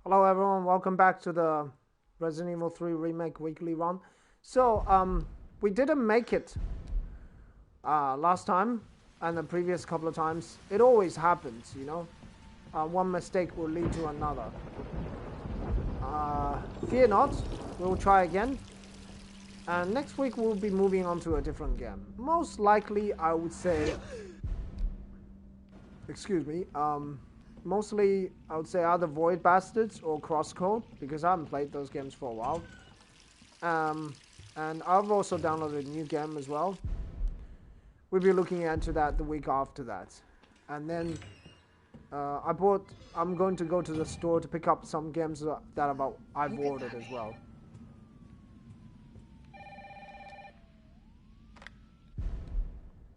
Hello everyone, welcome back to the Resident Evil 3 Remake Weekly Run. So, we didn't make it last time and the previous couple of times. It always happens, you know. One mistake will lead to another. Fear not, we'll try again. And next week we'll be moving on to a different game. Most likely, I would say... Excuse me, mostly, I would say either Void Bastards or Crosscode, because I haven't played those games for a while. And I've also downloaded a new game as well. We'll be looking into that the week after that. And then, I'm going to go to the store to pick up some games that I've ordered as well.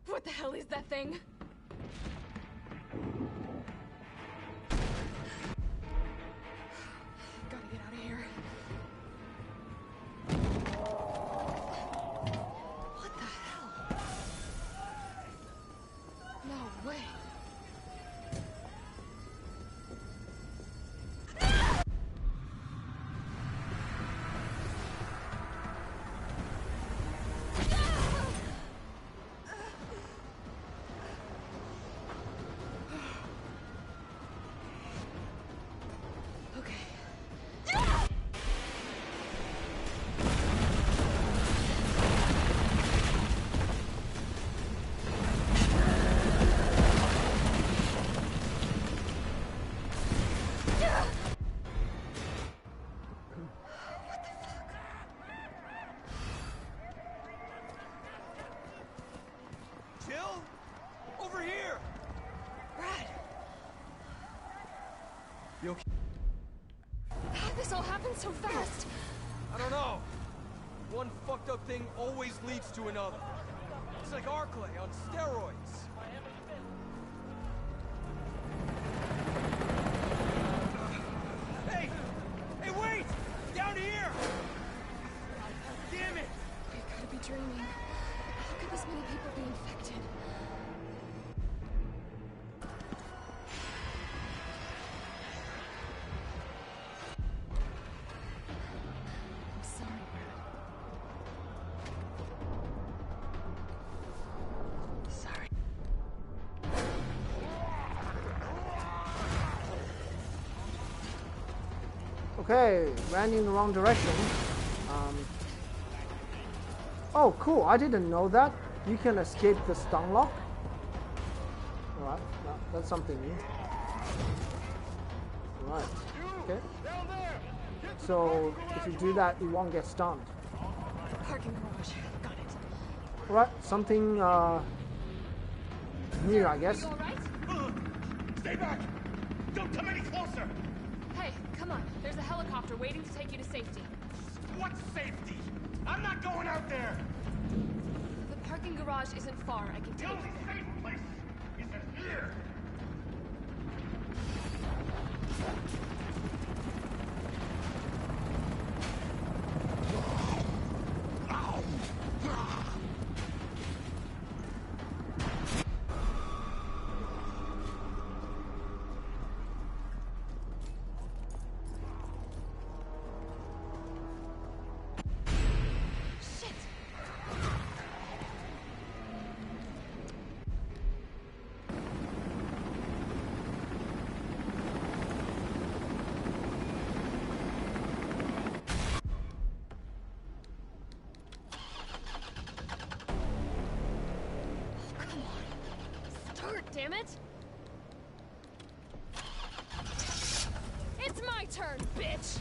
What the hell is that thing? Gotta get out of here. What the hell? No way. Over here! Brad! You okay? How'd this all happen so fast? I don't know. One fucked up thing always leads to another. It's like Arclay on steroids. Hey! Hey, wait! Down here! Damn it! We gotta be dreaming. How could this many people be infected? I'm sorry, Brad. Sorry. Okay, ran in the wrong direction. Oh, cool. I didn't know that. You can escape the stun lock. Alright, that's something new. Alright, okay. So, if you do that, you won't get stunned. Parking garage. Got it. Alright, something new, I guess. You alright? Stay back! Don't come any closer! Hey, come on. There's a helicopter waiting to take you to safety. What safety? I'm not going out there! The parking garage isn't far. I can The take only you there. safe place is in here! Shit! Come on. Start, damn it! It's my turn, bitch!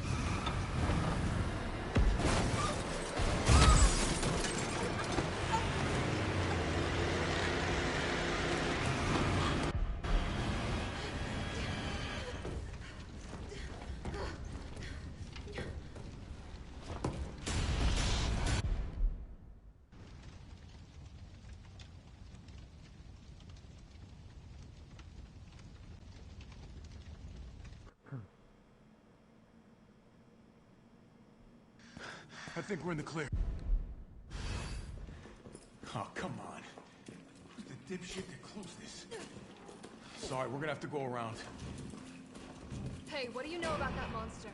I think we're in the clear. Oh, come on. Who's the dipshit that closed this? Sorry, we're gonna have to go around. Hey, what do you know about that monster?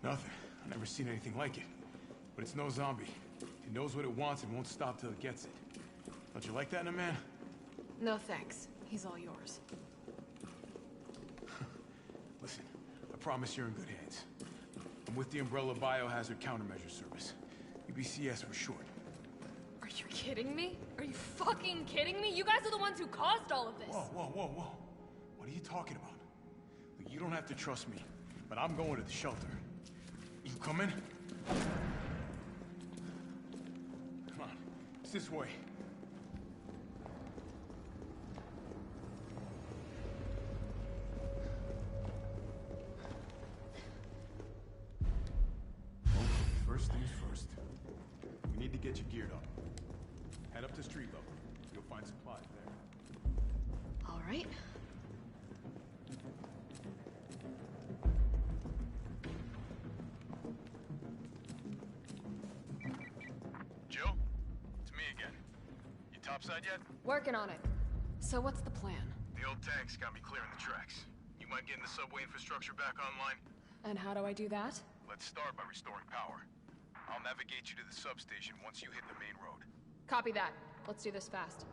Nothing. I've never seen anything like it. But it's no zombie. It knows what it wants and won't stop till it gets it. Don't you like that in a man? No thanks. He's all yours. Listen, I promise you're in good hands. I'm with the Umbrella Biohazard Countermeasure Service. UBCS for short. Are you kidding me? Are you fucking kidding me? You guys are the ones who caused all of this. Whoa, whoa, whoa, whoa. What are you talking about? Look, you don't have to trust me, but I'm going to the shelter. You coming? Come on, it's this way. Okay, first things first. We need to get you geared up. Head up to street level. You'll find supplies there. All right. Jill? It's me again. You topside yet? Working on it. So what's the plan? The old tanks got me clearing the tracks. You mind getting the subway infrastructure back online? And how do I do that? Let's start by restoring power. I'll navigate you to the substation once you hit the main road. Copy that. Let's do this fast.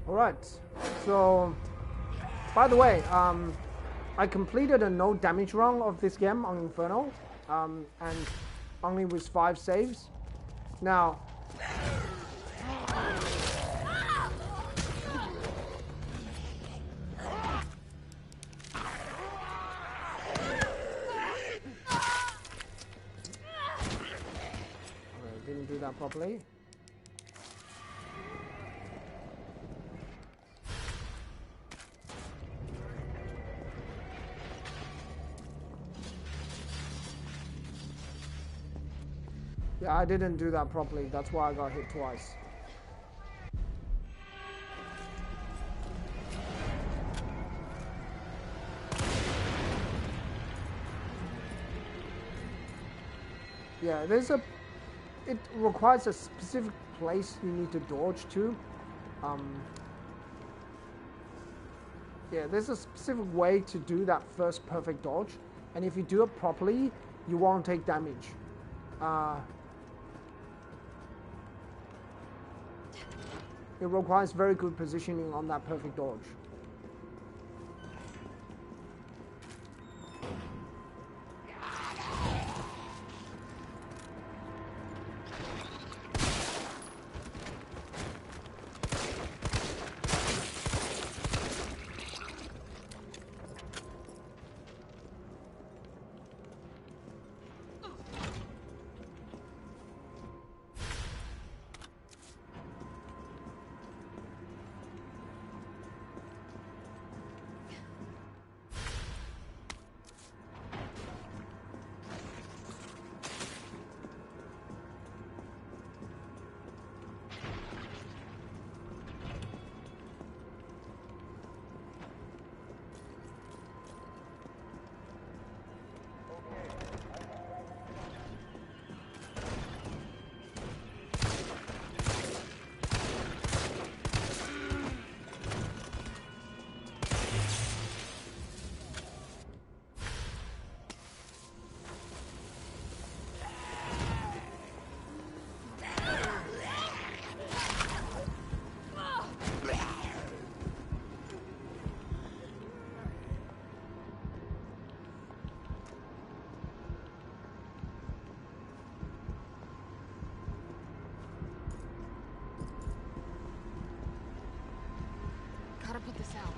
Alright, so by the way, I completed a no damage run of this game on Inferno, and only with 5 saves. Now, I didn't do that properly. Yeah, I didn't do that properly. That's why I got hit twice. Yeah, it requires a specific place you need to dodge to. Yeah, there's a specific way to do that first perfect dodge, and if you do it properly, you won't take damage. It requires very good positioning on that perfect dodge. Gotta put this out.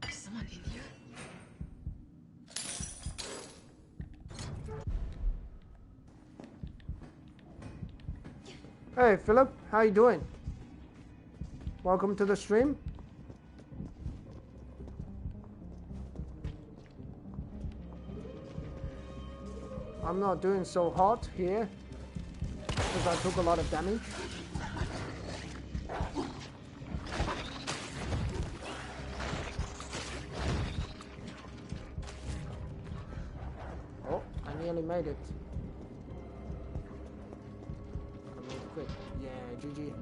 Is someone in here? Hey, Philip, how you doing? Welcome to the stream. I'm not doing so hot here because I took a lot of damage. Oh, I nearly made it. Gotta move quick. Yeah, GG.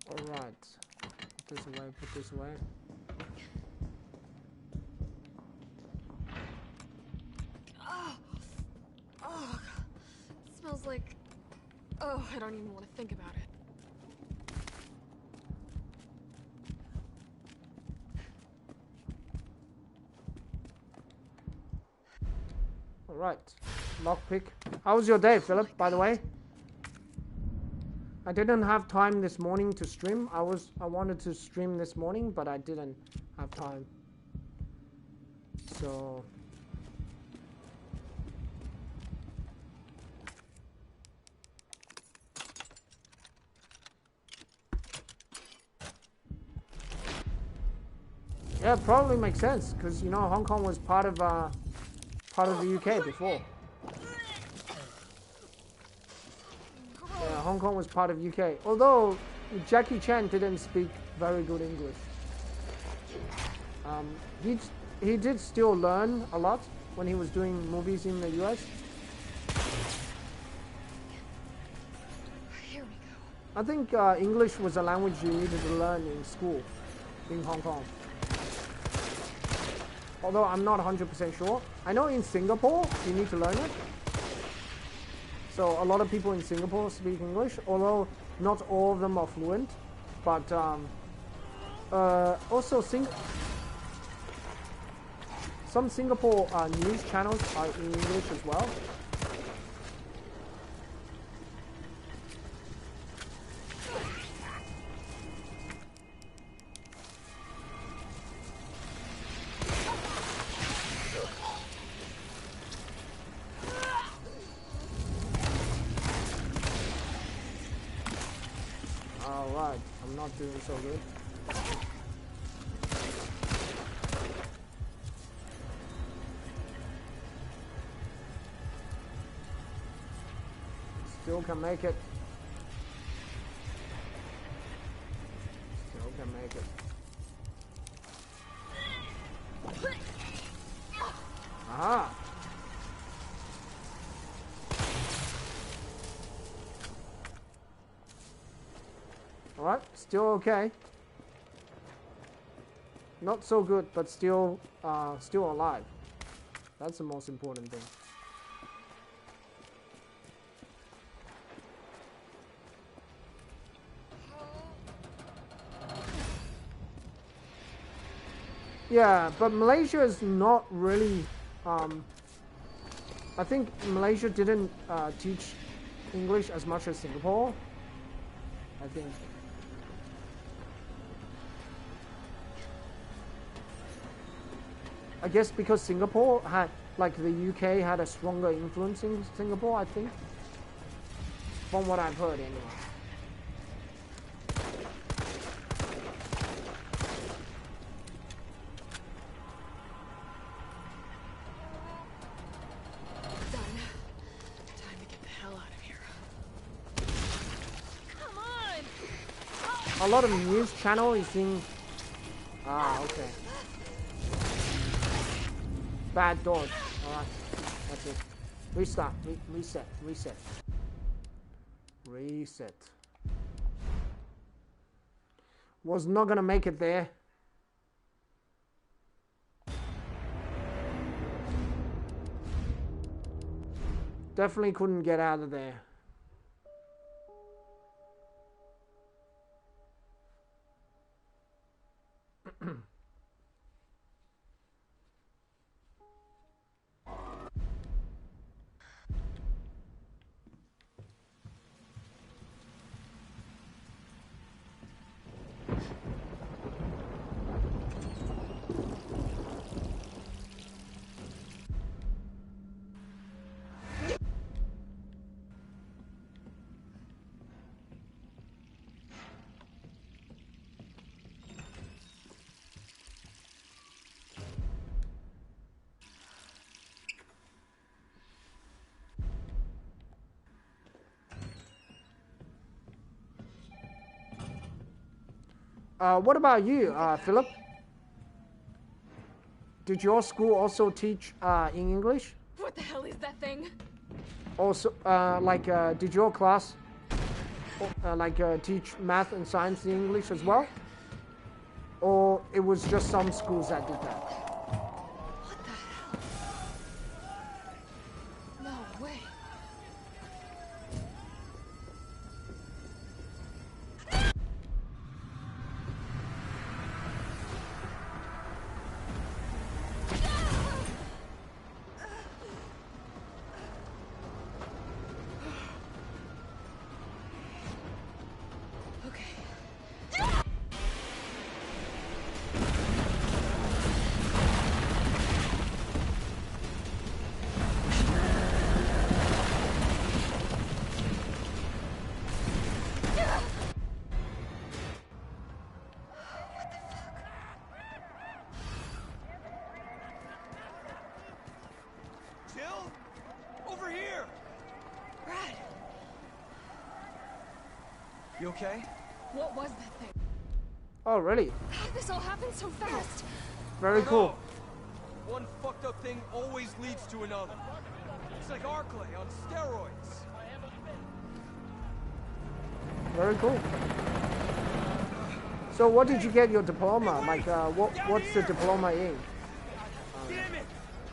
Alright. Put this away, put this away. Oh, it smells like... Oh, I don't even want to think about it. Alright. Lockpick. How was your day, Philip, by the way? I didn't have time this morning to stream. I wanted to stream this morning, but I didn't have time. So yeah, it probably makes sense because you know Hong Kong was part of the UK before. Yeah, Hong Kong was part of UK. Although Jackie Chan didn't speak very good English. He did still learn a lot when he was doing movies in the US. Here we go. I think English was a language you needed to learn in school in Hong Kong. Although I'm not 100% sure. I know in Singapore you need to learn it. So a lot of people in Singapore speak English, although not all of them are fluent. But also some Singapore news channels are in English as well. Alright, I'm not doing so good. Still can make it. Still can make it. Aha! Alright, still okay. Not so good, but still alive. That's the most important thing. Yeah, but Malaysia is not really. I think Malaysia didn't teach English as much as Singapore. I think. I guess because Singapore had, like the UK had a stronger influence in Singapore, I think. From what I've heard anyway. A lot of news channel is in. Ah, okay. Bad dodge. Alright. That's it. Restart. Reset. Reset. Reset. Was not gonna make it there. Definitely couldn't get out of there. What about you, Philip? Did your school also teach in English? What the hell is that thing? Also, did your class teach math and science in English as well? Or it was just some schools that did that? What the hell? No way. Jill? Over here! Brad, You okay? what was that thing? Oh, really? How'd this all happen so fast? Very cool. One fucked up thing always leads to another. It's like RE3 on steroids. Very cool. So what did you get your diploma? Like, what's the diploma in? Damn it!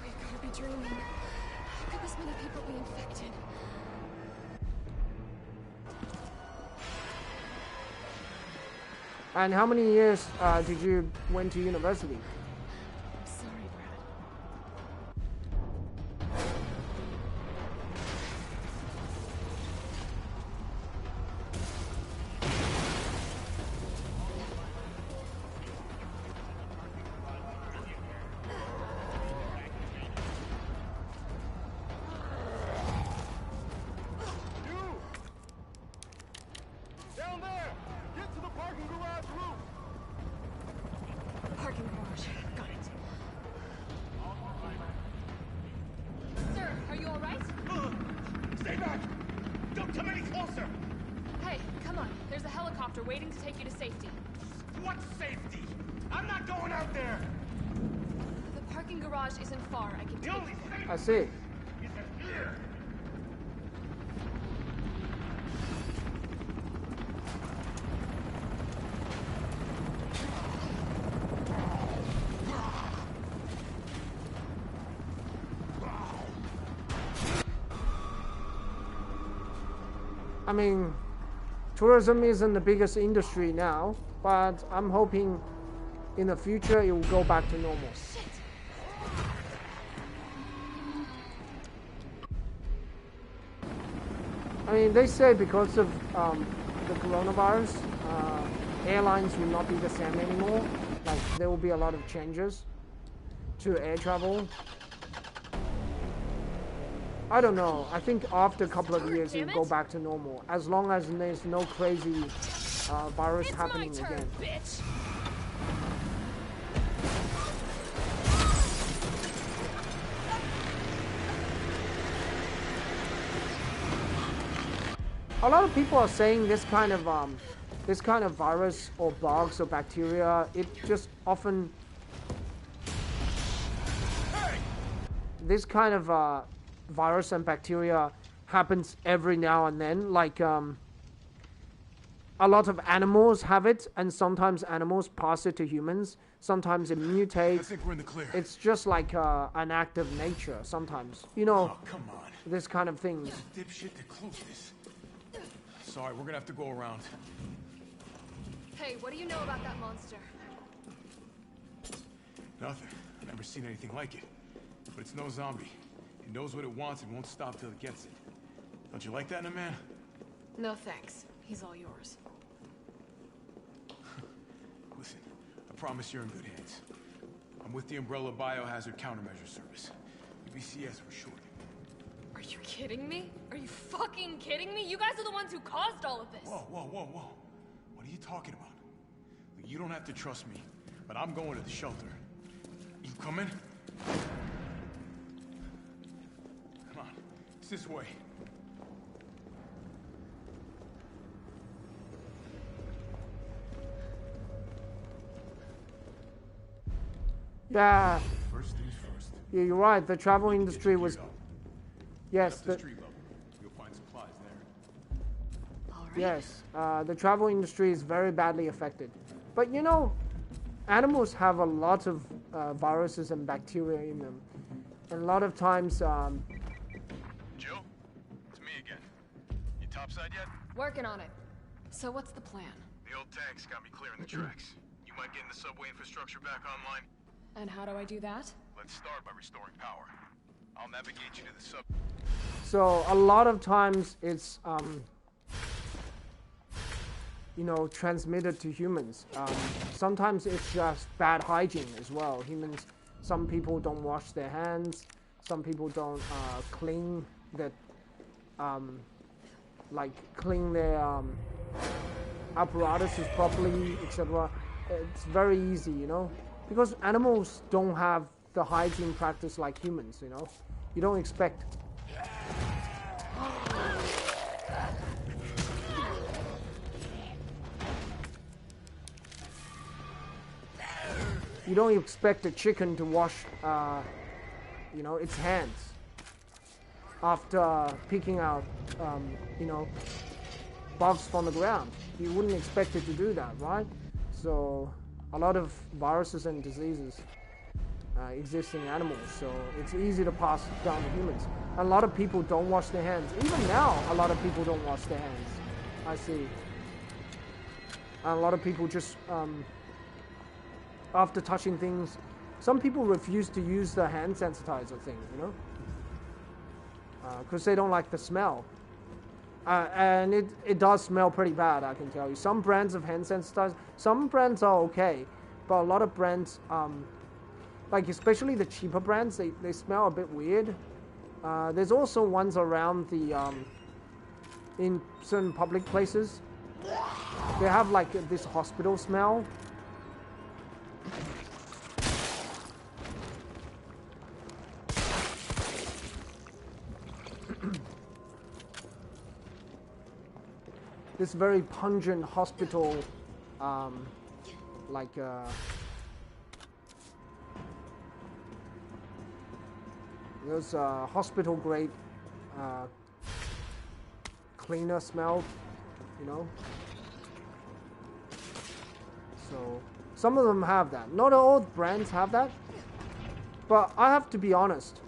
We gotta be dreaming. How could this many people be infected? And how many years did you went to university? I'm sorry, Brad. Down there! Get to the parking garage roof! Parking garage. Got it. Sir, are you alright? Stay back! Don't come any closer! Hey, come on. There's a helicopter waiting to take you to safety. What safety? I'm not going out there! The parking garage isn't far. I can The take only you. safety I see. is in here! I mean, tourism isn't the biggest industry now, but I'm hoping in the future it will go back to normal. I mean, they say because of the coronavirus, airlines will not be the same anymore. Like, there will be a lot of changes to air travel. I don't know. I think after a couple of years it will go back to normal, as long as there's no crazy virus It's happening my turn, again. bitch! A lot of people are saying this kind of virus or bugs or bacteria, it just often this kind of virus and bacteria happens every now and then. Like a lot of animals have it, and sometimes animals pass it to humans. Sometimes it I mutates. think we're in the clear. It's just like an act of nature. Sometimes, you know, Oh, come on. this kind of things. Dipshit to close this. Sorry, we're gonna have to go around. Hey, what do you know about that monster? Nothing. I've never seen anything like it. But it's no zombie. It knows what it wants and won't stop till it gets it. Don't you like that in a man? No thanks. He's all yours. Listen, I promise you're in good hands. I'm with the Umbrella Biohazard Countermeasure Service. BCS for short. Are you kidding me? Are you fucking kidding me? You guys are the ones who caused all of this. Whoa, whoa, whoa, whoa. What are you talking about? Look, you don't have to trust me, but I'm going to the shelter. You coming? Come on, it's this way. Yeah, First things first. yeah, you're right. The travel We need to get industry you was, geared up. yes, Up to the, street level. You'll find supplies there. All right. yes, the travel industry is very badly affected. But you know, animals have a lot of viruses and bacteria in them, and a lot of times, Jill? It's me again. You topside yet? Working on it. So what's the plan? The old tanks got me clearing the tracks. You mind getting the subway infrastructure back online? And how do I do that? Let's start by restoring power. I'll navigate you to the sub. so a lot of times it's you know, transmitted to humans. Sometimes it's just bad hygiene as well. Humans, some people don't wash their hands. Some people don't clean that, like clean their apparatuses properly, etc. It's very easy, you know, because animals don't have the hygiene practice like humans. You know, you don't expect. You don't expect a chicken to wash, you know, its hands after picking out, you know, bugs from the ground. You wouldn't expect it to do that, right? So a lot of viruses and diseases exist in animals, so it's easy to pass down to humans. A lot of people don't wash their hands. Even now, a lot of people don't wash their hands. I see. And a lot of people just after touching things, some people refuse to use the hand sanitizer thing, you know, because they don't like the smell. And it does smell pretty bad, I can tell you. Some brands of hand sanitizer, some brands are okay, but a lot of brands, like especially the cheaper brands, they smell a bit weird. There's also ones around the, in certain public places. They have like this hospital smell. This very pungent hospital, like there's a hospital grade cleaner smell, you know. So some of them have that. Not all brands have that, but I have to be honest.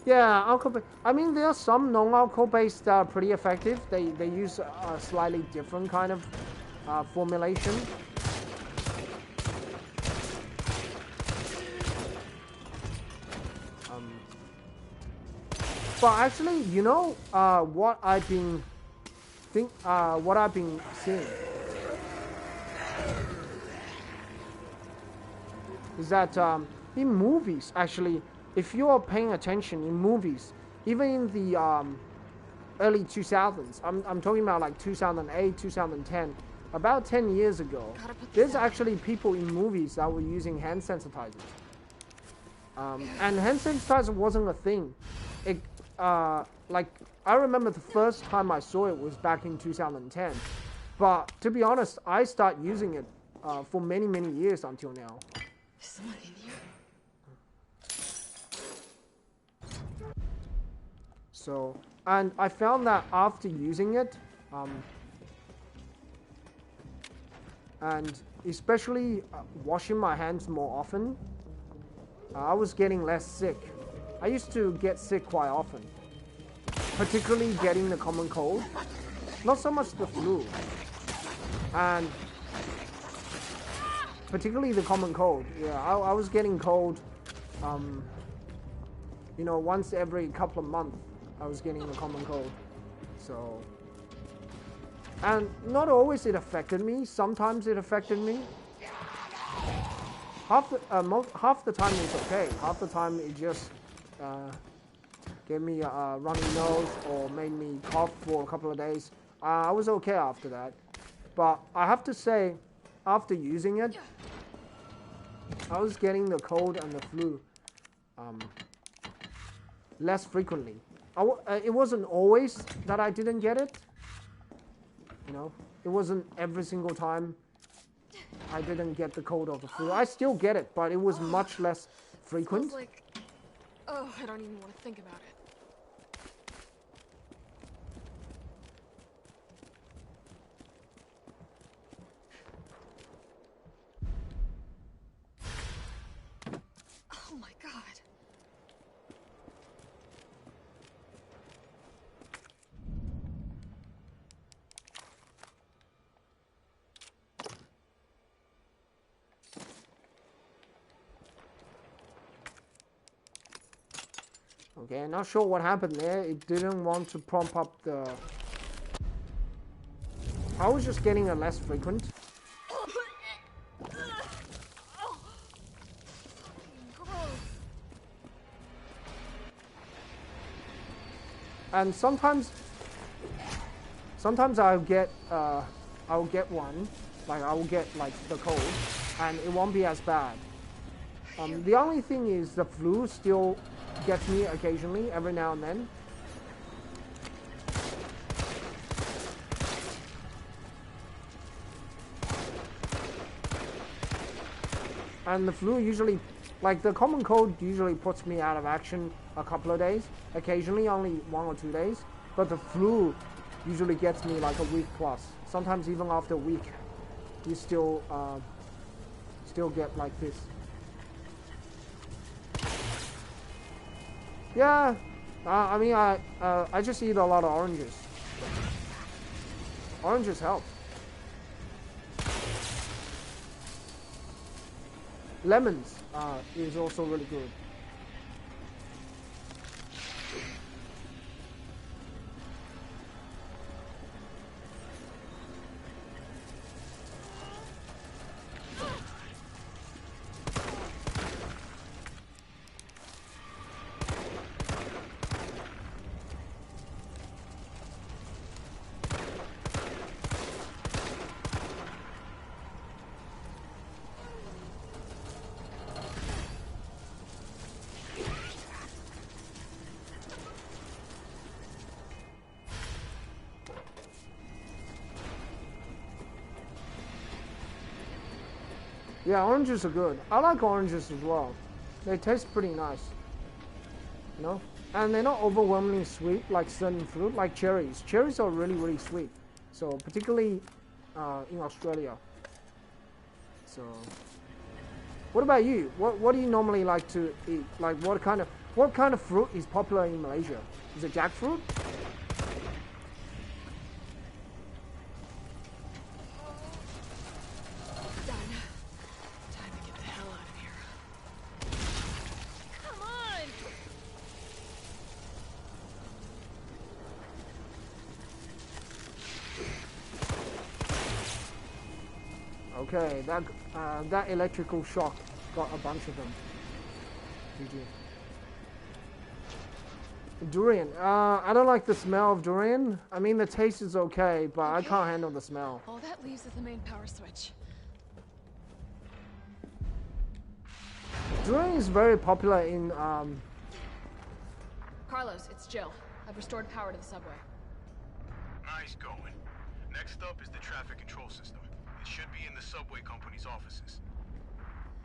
Yeah, alcohol. I mean, there are some non-alcohol based that are pretty effective. They use a slightly different kind of formulation. But actually, you know, what I've been seeing is that in movies, actually, if you are paying attention in movies, even in the early 2000s, I'm talking about like 2008, 2010, about 10 years ago, there's actually people in movies that were using hand sanitizers. And hand sanitizer wasn't a thing. It, like, I remember the first time I saw it was back in 2010. But to be honest, I started using it for many, many years until now. Is someone in here? So, and I found that after using it, and especially washing my hands more often, I was getting less sick. I used to get sick quite often, particularly getting the common cold, not so much the flu, and particularly the common cold. Yeah, I was getting cold, you know, once every couple of months. I was getting the common cold, so, and not always it affected me. Sometimes it affected me. Half the time it's okay. Half the time it just gave me a runny nose or made me cough for a couple of days. I was okay after that, but I have to say, after using it, I was getting the cold and the flu less frequently. It wasn't always that I didn't get it. You know, it wasn't every single time I didn't get the code of the flu. I still get it, but it was much less frequent. Feels like... Oh, I don't even want to think about it. Oh my god. Okay, not sure what happened there. It didn't want to prompt up the... I was just getting a less frequent. And sometimes I'll get one, like I'll get like the cold, and it won't be as bad. The only thing is the flu still gets me occasionally, every now and then. And the flu usually, like the common cold usually puts me out of action a couple of days, occasionally only 1 or 2 days, but the flu usually gets me like a week plus. Sometimes even after a week, you still get like this. Yeah, I mean, I just eat a lot of oranges. Oranges help. Lemons is also really good. Yeah, oranges are good. I like oranges as well. They taste pretty nice. You know? And they're not overwhelmingly sweet like certain fruit, like cherries. Cherries are really, really sweet. So, particularly in Australia. So, what about you? What do you normally like to eat? Like, what kind of fruit is popular in Malaysia? Is it jackfruit? Okay, that electrical shock got a bunch of them. GG. Durian. I don't like the smell of durian. I mean, the taste is okay, but I can't handle the smell. All that leaves is the main power switch. Durian is very popular in Carlos, it's Jill. I've restored power to the subway. Nice going. Next up is the traffic control system. It should be in the subway company's offices.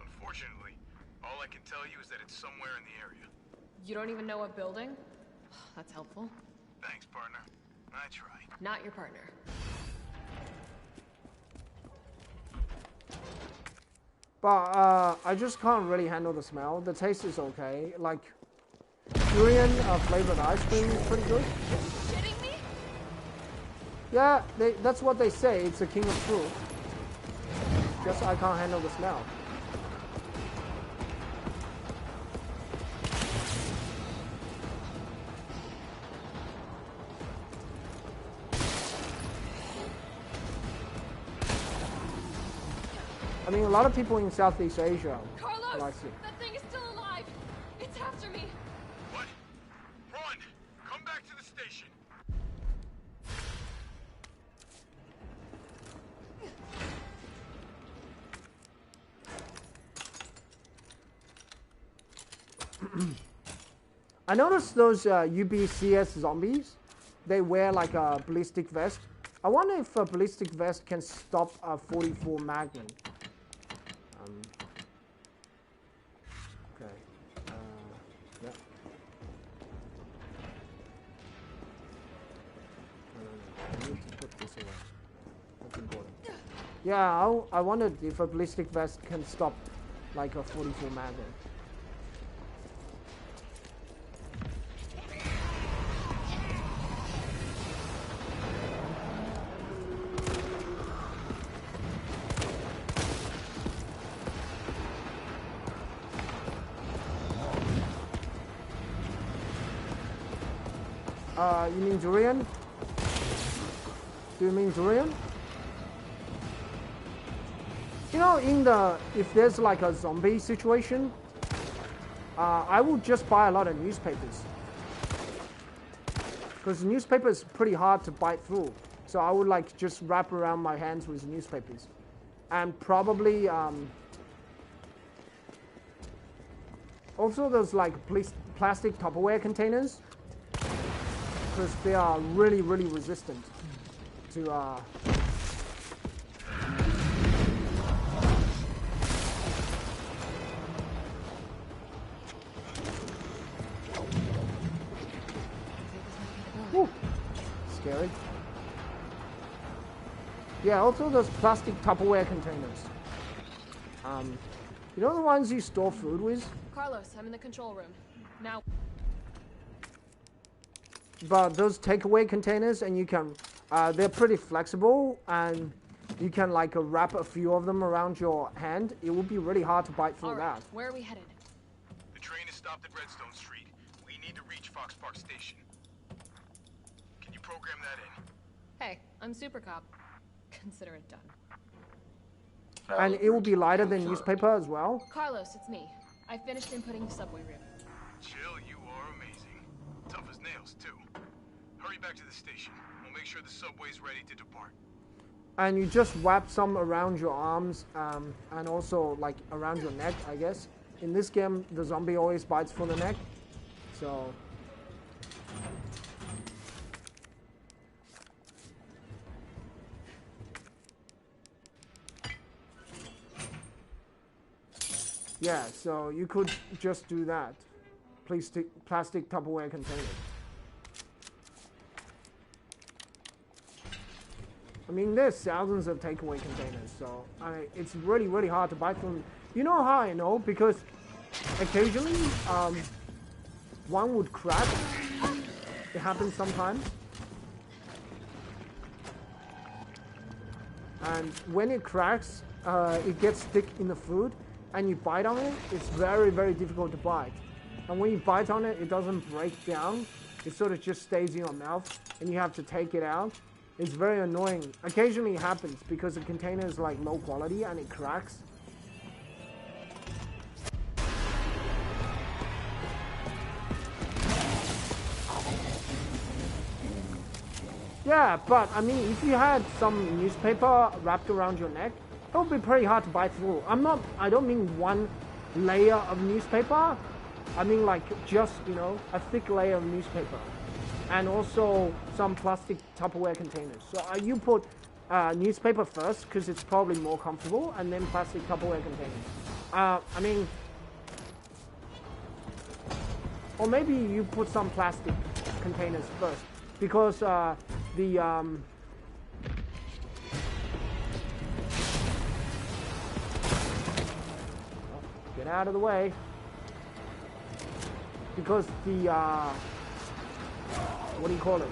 Unfortunately, all I can tell you is that it's somewhere in the area. You don't even know what building? That's helpful. Thanks, partner. I try. Not your partner. But I just can't really handle the smell. The taste is okay. Like durian flavored ice cream is pretty good. Are you kidding me? Yeah, that's what they say. It's the king of fruit. Just I can't handle the smell. I mean, a lot of people in Southeast Asia Carlos, likes it. that thing is still alive. It's after me. What? Run! Come back to the station! I noticed those UBCS zombies, they wear like a ballistic vest. I wonder if a ballistic vest can stop a 44 Magnum. Yeah, I wondered if a ballistic vest can stop like a 44 Magnum. You mean durian? Do you mean durian? You know, if there's like a zombie situation, I would just buy a lot of newspapers. Because newspaper is pretty hard to bite through. So I would like just wrap around my hands with newspapers. And probably, also those like plastic Tupperware containers. Because they are really, really resistant to Woo. Scary. Yeah, also those plastic Tupperware containers. You know the ones you store food with? Carlos, I'm in the control room. Now. But those takeaway containers, and you can, they're pretty flexible, and you can like wrap a few of them around your hand. It would be really hard to bite through that. Where are we headed? The train is stopped at Redstone Street. We need to reach Fox Park Station. Can you program that in? Hey, I'm Super Cop. Consider it done. And it will be lighter than newspaper as well. Carlos, it's me. I finished inputting the subway route. Chill, you are amazing. Tough as nails, too. Hurry back to the station. We'll make sure the subway's ready to depart. And you just wrap some around your arms, and also like around your neck, I guess. In this game, the zombie always bites for the neck, so. Yeah, so you could just do that. Plastic Tupperware container. I mean, there's thousands of takeaway containers, so it's really, really hard to bite from. You know how I know? Because occasionally, one would crack. It happens sometimes. And when it cracks, it gets thick in the food, and you bite on it, it's very, very difficult to bite. And when you bite on it, it doesn't break down. It sort of just stays in your mouth, and you have to take it out. It's very annoying. Occasionally it happens because the container is like low quality and it cracks. Yeah, but I mean, if you had some newspaper wrapped around your neck, it would be pretty hard to bite through. I don't mean one layer of newspaper. I mean like just, you know, a thick layer of newspaper. And also some plastic Tupperware containers. So you put newspaper first because it's probably more comfortable, and then plastic Tupperware containers. I mean, or maybe you put some plastic containers first because oh, get out of the way. Because the what do you call it?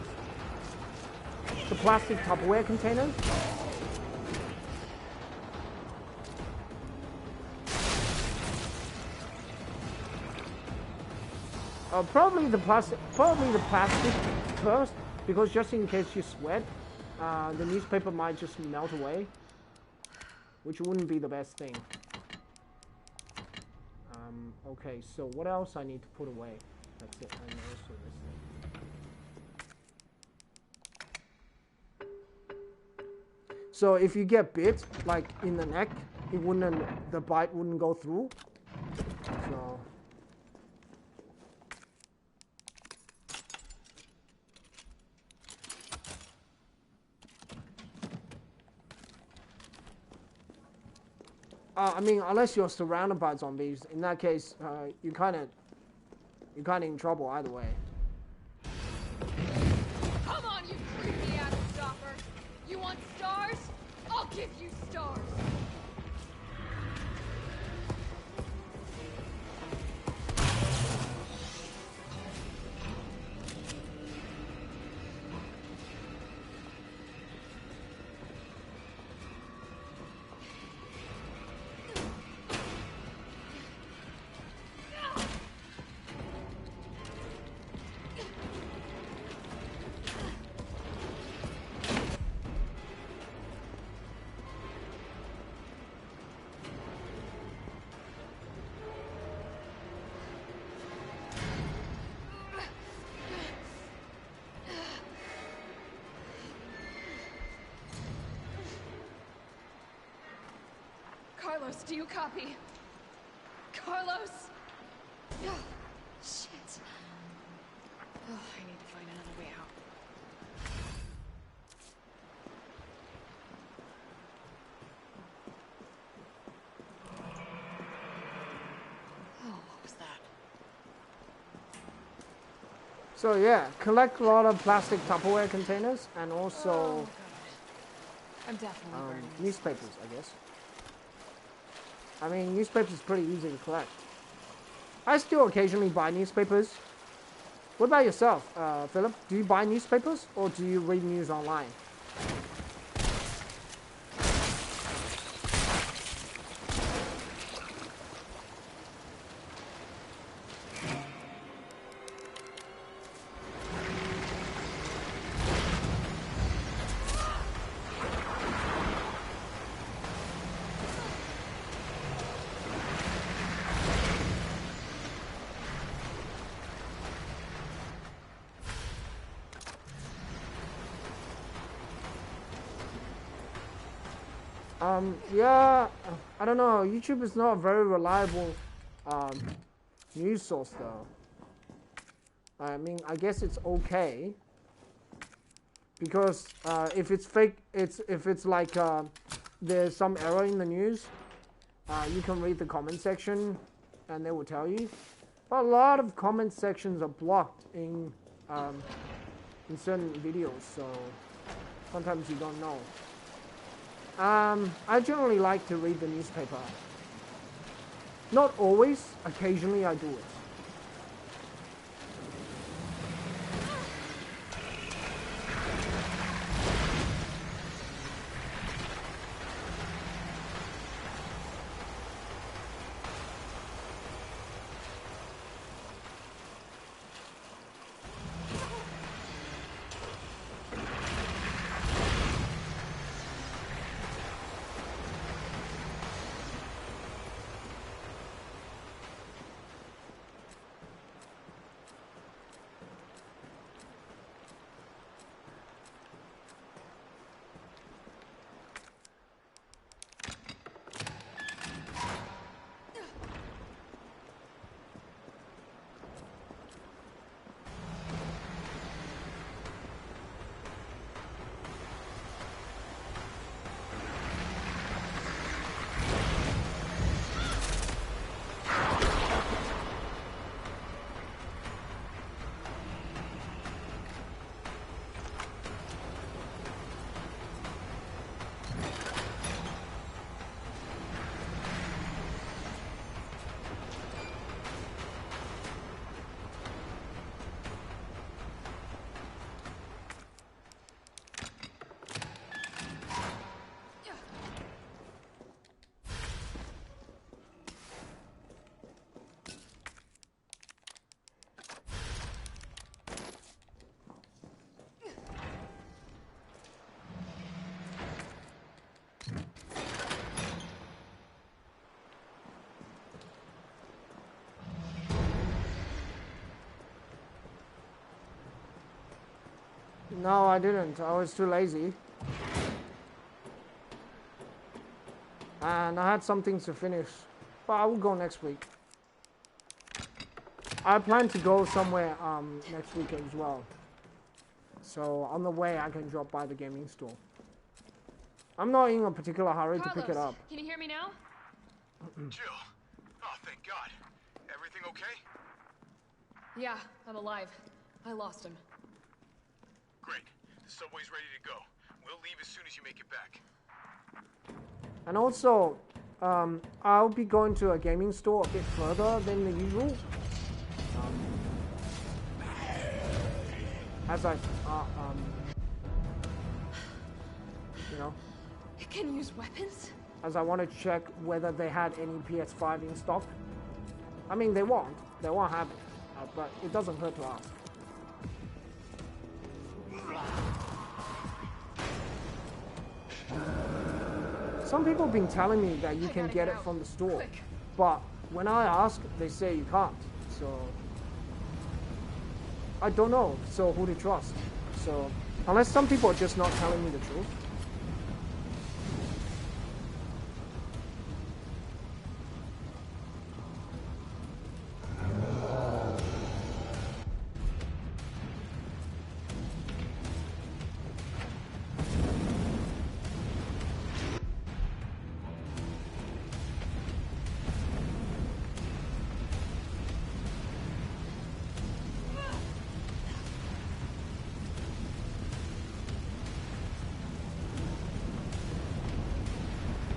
The plastic Tupperware containers. Probably the plastic first, because just in case you sweat, the newspaper might just melt away, which wouldn't be the best thing. Okay, so what else I need to put away? That's it. And also this thing. So if you get bit, like in the neck, the bite wouldn't go through. So. I mean, unless you're surrounded by zombies, in that case, you're kind of in trouble either way. Come on, you creepy ass stopper! You want stars? I'll give you stars! Carlos, do you copy? Carlos! Oh, shit. Oh, I need to find another way out. Oh, what was that? So yeah, collect a lot of plastic Tupperware containers and also Oh, God. I'm definitely burning this. newspapers, I guess. I mean, newspapers is pretty easy to collect. I still occasionally buy newspapers. What about yourself, Philip? Do you buy newspapers or do you read news online? Yeah, I don't know. YouTube is not a very reliable news source, though. I mean, I guess it's okay because if it's fake, if it's like there's some error in the news, you can read the comment section, and they will tell you. But a lot of comment sections are blocked in certain videos, so sometimes you don't know. I generally like to read the newspaper. Not always, occasionally I do it. No, I didn't. I was too lazy. And I had some things to finish. But I will go next week. I plan to go somewhere next week as well. So on the way I can drop by the gaming store. I'm not in a particular hurry to pick it up. Can you hear me now? Jill. Oh, thank God. Everything okay? Yeah, I'm alive. I lost him. Great. The subway's ready to go. We'll leave as soon as you make it back. And also, I'll be going to a gaming store a bit further than the usual. As I, you know, It can use weapons? as I want to check whether they had any PS5 in stock. I mean, they won't have it, but it doesn't hurt to ask. Some people have been telling me that you can get it from the store, but when I ask, they say you can't. So I don't know. So who to trust? So unless some people are just not telling me the truth.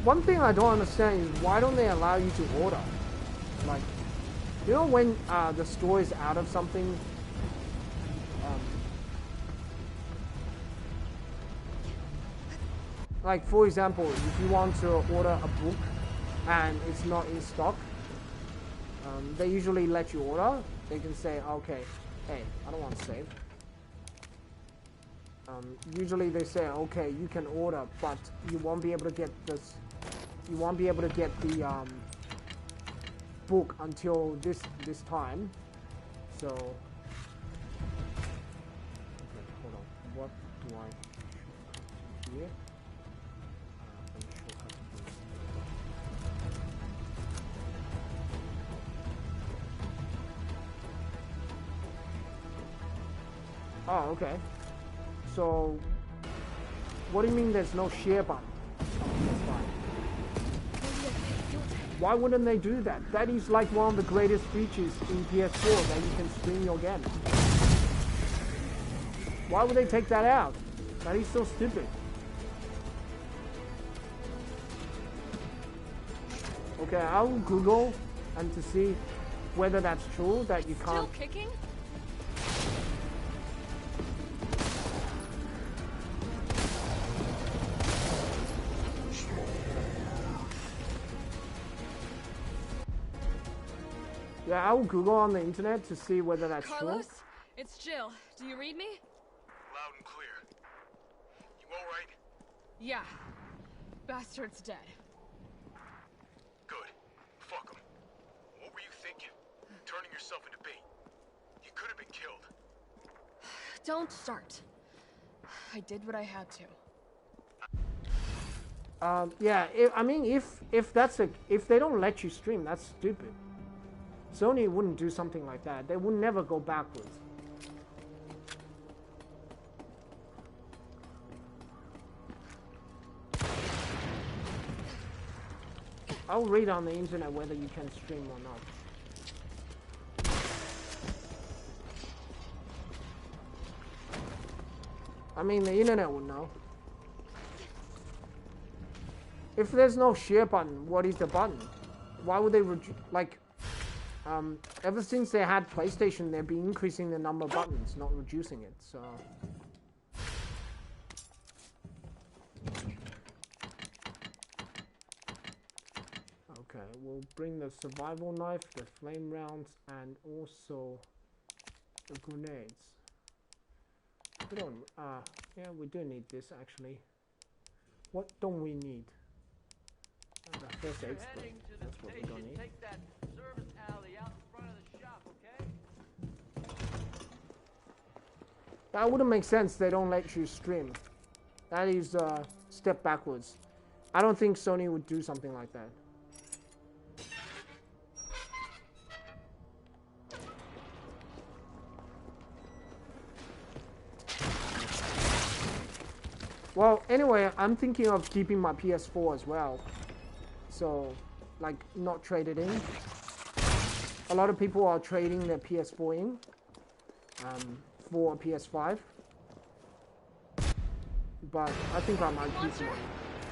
one thing I don't understand is why don't they allow you to order? Like, you know when the store is out of something? Like for example, if you want to order a book and it's not in stock, they usually let you order. They can say, okay, hey, I don't want to save. Usually they say, okay, you can order, but you won't be able to get this. You won't be able to get the book until this time. So, okay, hold on. What do I should here? Oh, okay. So, what do you mean there's no share button? Why wouldn't they do that? That is like one of the greatest features in PS4, that you can stream your game. Why would they take that out? That is so stupid. Okay, I'll Google and to see whether that's true, that you can't. Still kicking? Yeah, I will Google on the internet to see whether that's Carlos? true. It's Jill. Do you read me? Loud and clear. You alright? Yeah. Bastard's dead. Good. Fuck him. What were you thinking? Turning yourself into bait. You could have been killed. Don't start. I did what I had to. Yeah, I mean, if they don't let you stream, that's stupid. Sony wouldn't do something like that. They would never go backwards. I'll read on the internet whether you can stream or not. I mean, the internet would know. If there's no share button, what is the button? Why would they like? Ever since they had PlayStation, they've been increasing the number of buttons, not reducing it. So. Okay, we'll bring the survival knife, the flame rounds, and also the grenades. We don't, yeah, we do need this actually. What don't we need? The first aid spray. That's what we don't need. Take that service alley out in front of the shop, okay? That wouldn't make sense. They don't let you stream. That is a step backwards. I don't think Sony would do something like that. Well, anyway, I'm thinking of keeping my PS4 as well. So, like, not trade it in. A lot of people are trading their PS4 in for a PS5. But I think I might keep one.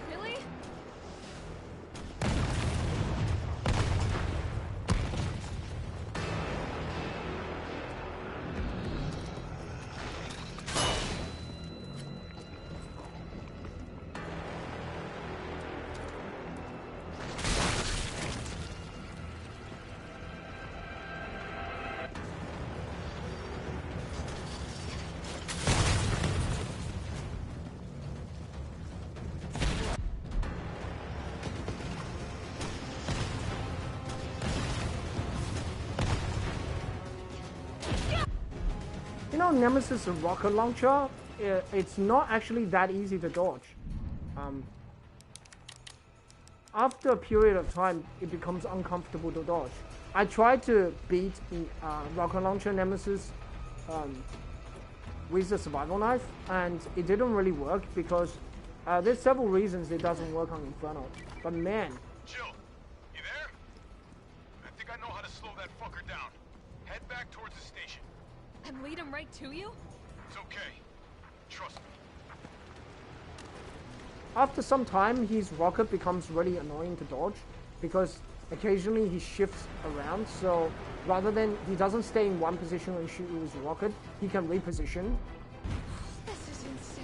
Really? You know, Nemesis rocket launcher, it's not actually that easy to dodge. After a period of time, it becomes uncomfortable to dodge. I tried to beat rocket launcher Nemesis with the survival knife, and it didn't really work because there's several reasons it doesn't work on Inferno. But man, Jill, you there? I think I know how to slow that fucker down. Head back towards the station. And lead him right to you? It's okay. Trust me. after some time, his rocket becomes really annoying to dodge because occasionally he shifts around. So rather than he doesn't stay in one position and shoot his rocket, he can reposition. This is insane.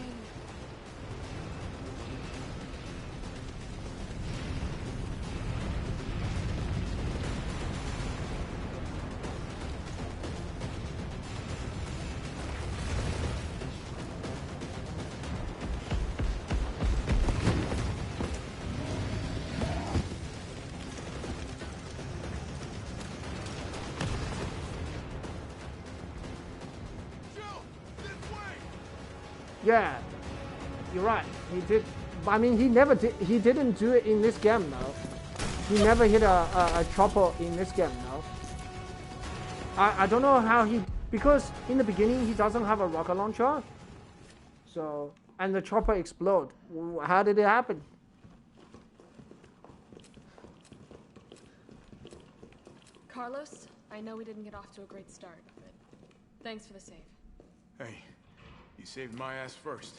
Yeah, you're right. He did. I mean, he never did. He didn't do it in this game, though. He never hit a chopper in this game, though. I don't know how he, because in the beginning he doesn't have a rocket launcher. So, and the chopper explode. How did it happen? Carlos, I know we didn't get off to a great start, but thanks for the save. Hey, you saved my ass first.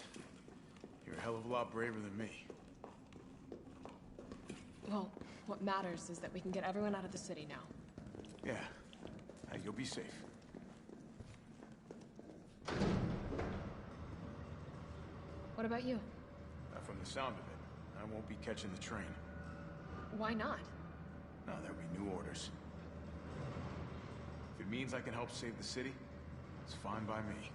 You're a hell of a lot braver than me. Well, what matters is that we can get everyone out of the city now. Yeah. Hey, you'll be safe. What about you? From the sound of it, I won't be catching the train. Why not? No, there'll be new orders. If it means I can help save the city, it's fine by me.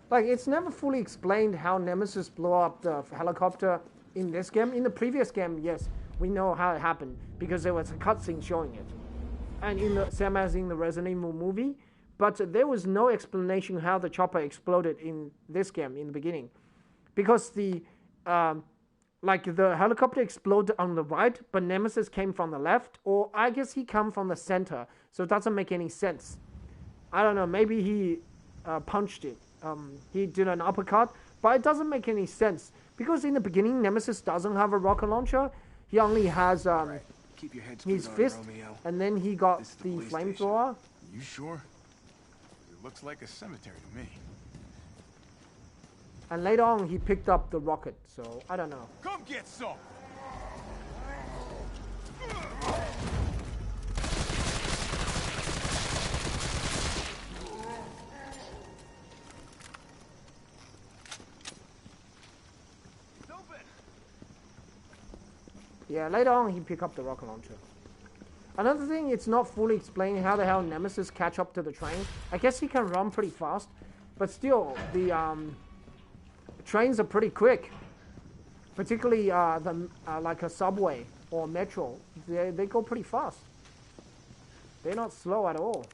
Like, it's never fully explained how Nemesis blew up the helicopter in this game. In the previous game, yes, we know how it happened because there was a cutscene showing it, and in the same as in the Resident Evil movie. But there was no explanation how the chopper exploded in this game in the beginning, because the the helicopter exploded on the right, but Nemesis came from the left, or I guess he came from the center, so it doesn't make any sense. I don't know. Maybe he punched it. He did an uppercut, but it doesn't make any sense because in the beginning Nemesis doesn't have a rocket launcher. He only has Keep your head his screwed on, fist, Romeo. and then he got This is the police station. flamethrower. You sure? It looks like a cemetery to me. And later on, he picked up the rocket. So I don't know. Come get some! Yeah, later on, he picked up the rocket launcher. Another thing, it's not fully explained how the hell Nemesis catch up to the train. I guess he can run pretty fast, but still, the trains are pretty quick. Particularly like a subway or metro, they go pretty fast. They're not slow at all.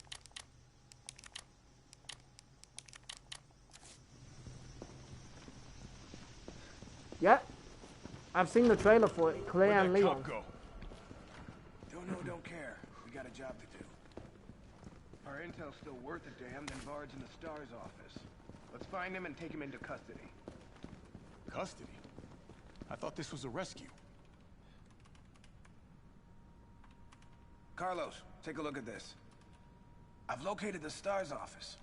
Yeah, I've seen the trailer for it, Claire and Where'd that Leon. cop go? Don't know, don't care. We got a job to do. Our intel's still worth a damn, then Bard's in the STARS office. Let's find him and take him into custody. Custody? I thought this was a rescue. Carlos, take a look at this. I've located the STARS office.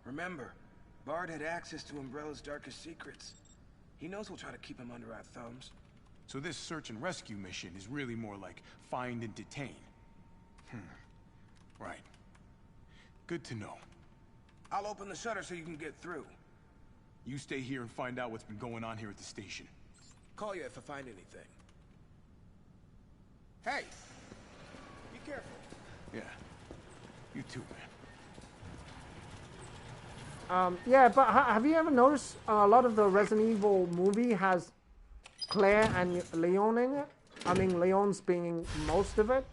Remember, Bard had access to Umbrella's darkest secrets. He knows we'll try to keep him under our thumbs. So this search and rescue mission is really more like find and detain. Right. Good to know. I'll open the shutter so you can get through. You stay here and find out what's been going on here at the station. Call you if I find anything. Hey! Be careful. Yeah. You too, man. Yeah, but have you ever noticed a lot of the Resident Evil movie has Claire and Leon in it? I mean, Leon's being most of it.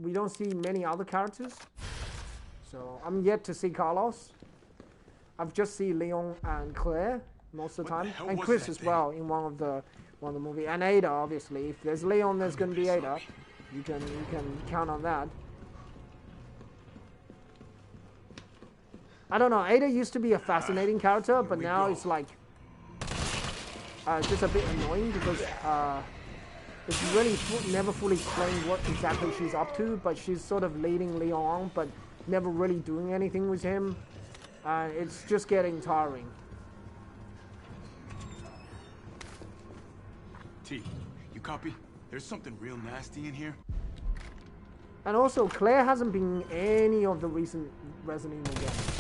We don't see many other characters. So I'm yet to see Carlos. I've just seen Leon and Claire most of the What the time, hell and was Chris that as thing? well in one of the movie, and Ada obviously. If there's Leon, there's going to be Ada. You can count on that. I don't know. Ada used to be a fascinating character, but we now go. it's like just a bit annoying because it's really never fully explained what exactly she's up to. But she's sort of leading Leon on, but never really doing anything with him. and it's just getting tiring. T, you copy? There's something real nasty in here. And also, Claire hasn't been in any of the recent Resident Evil games.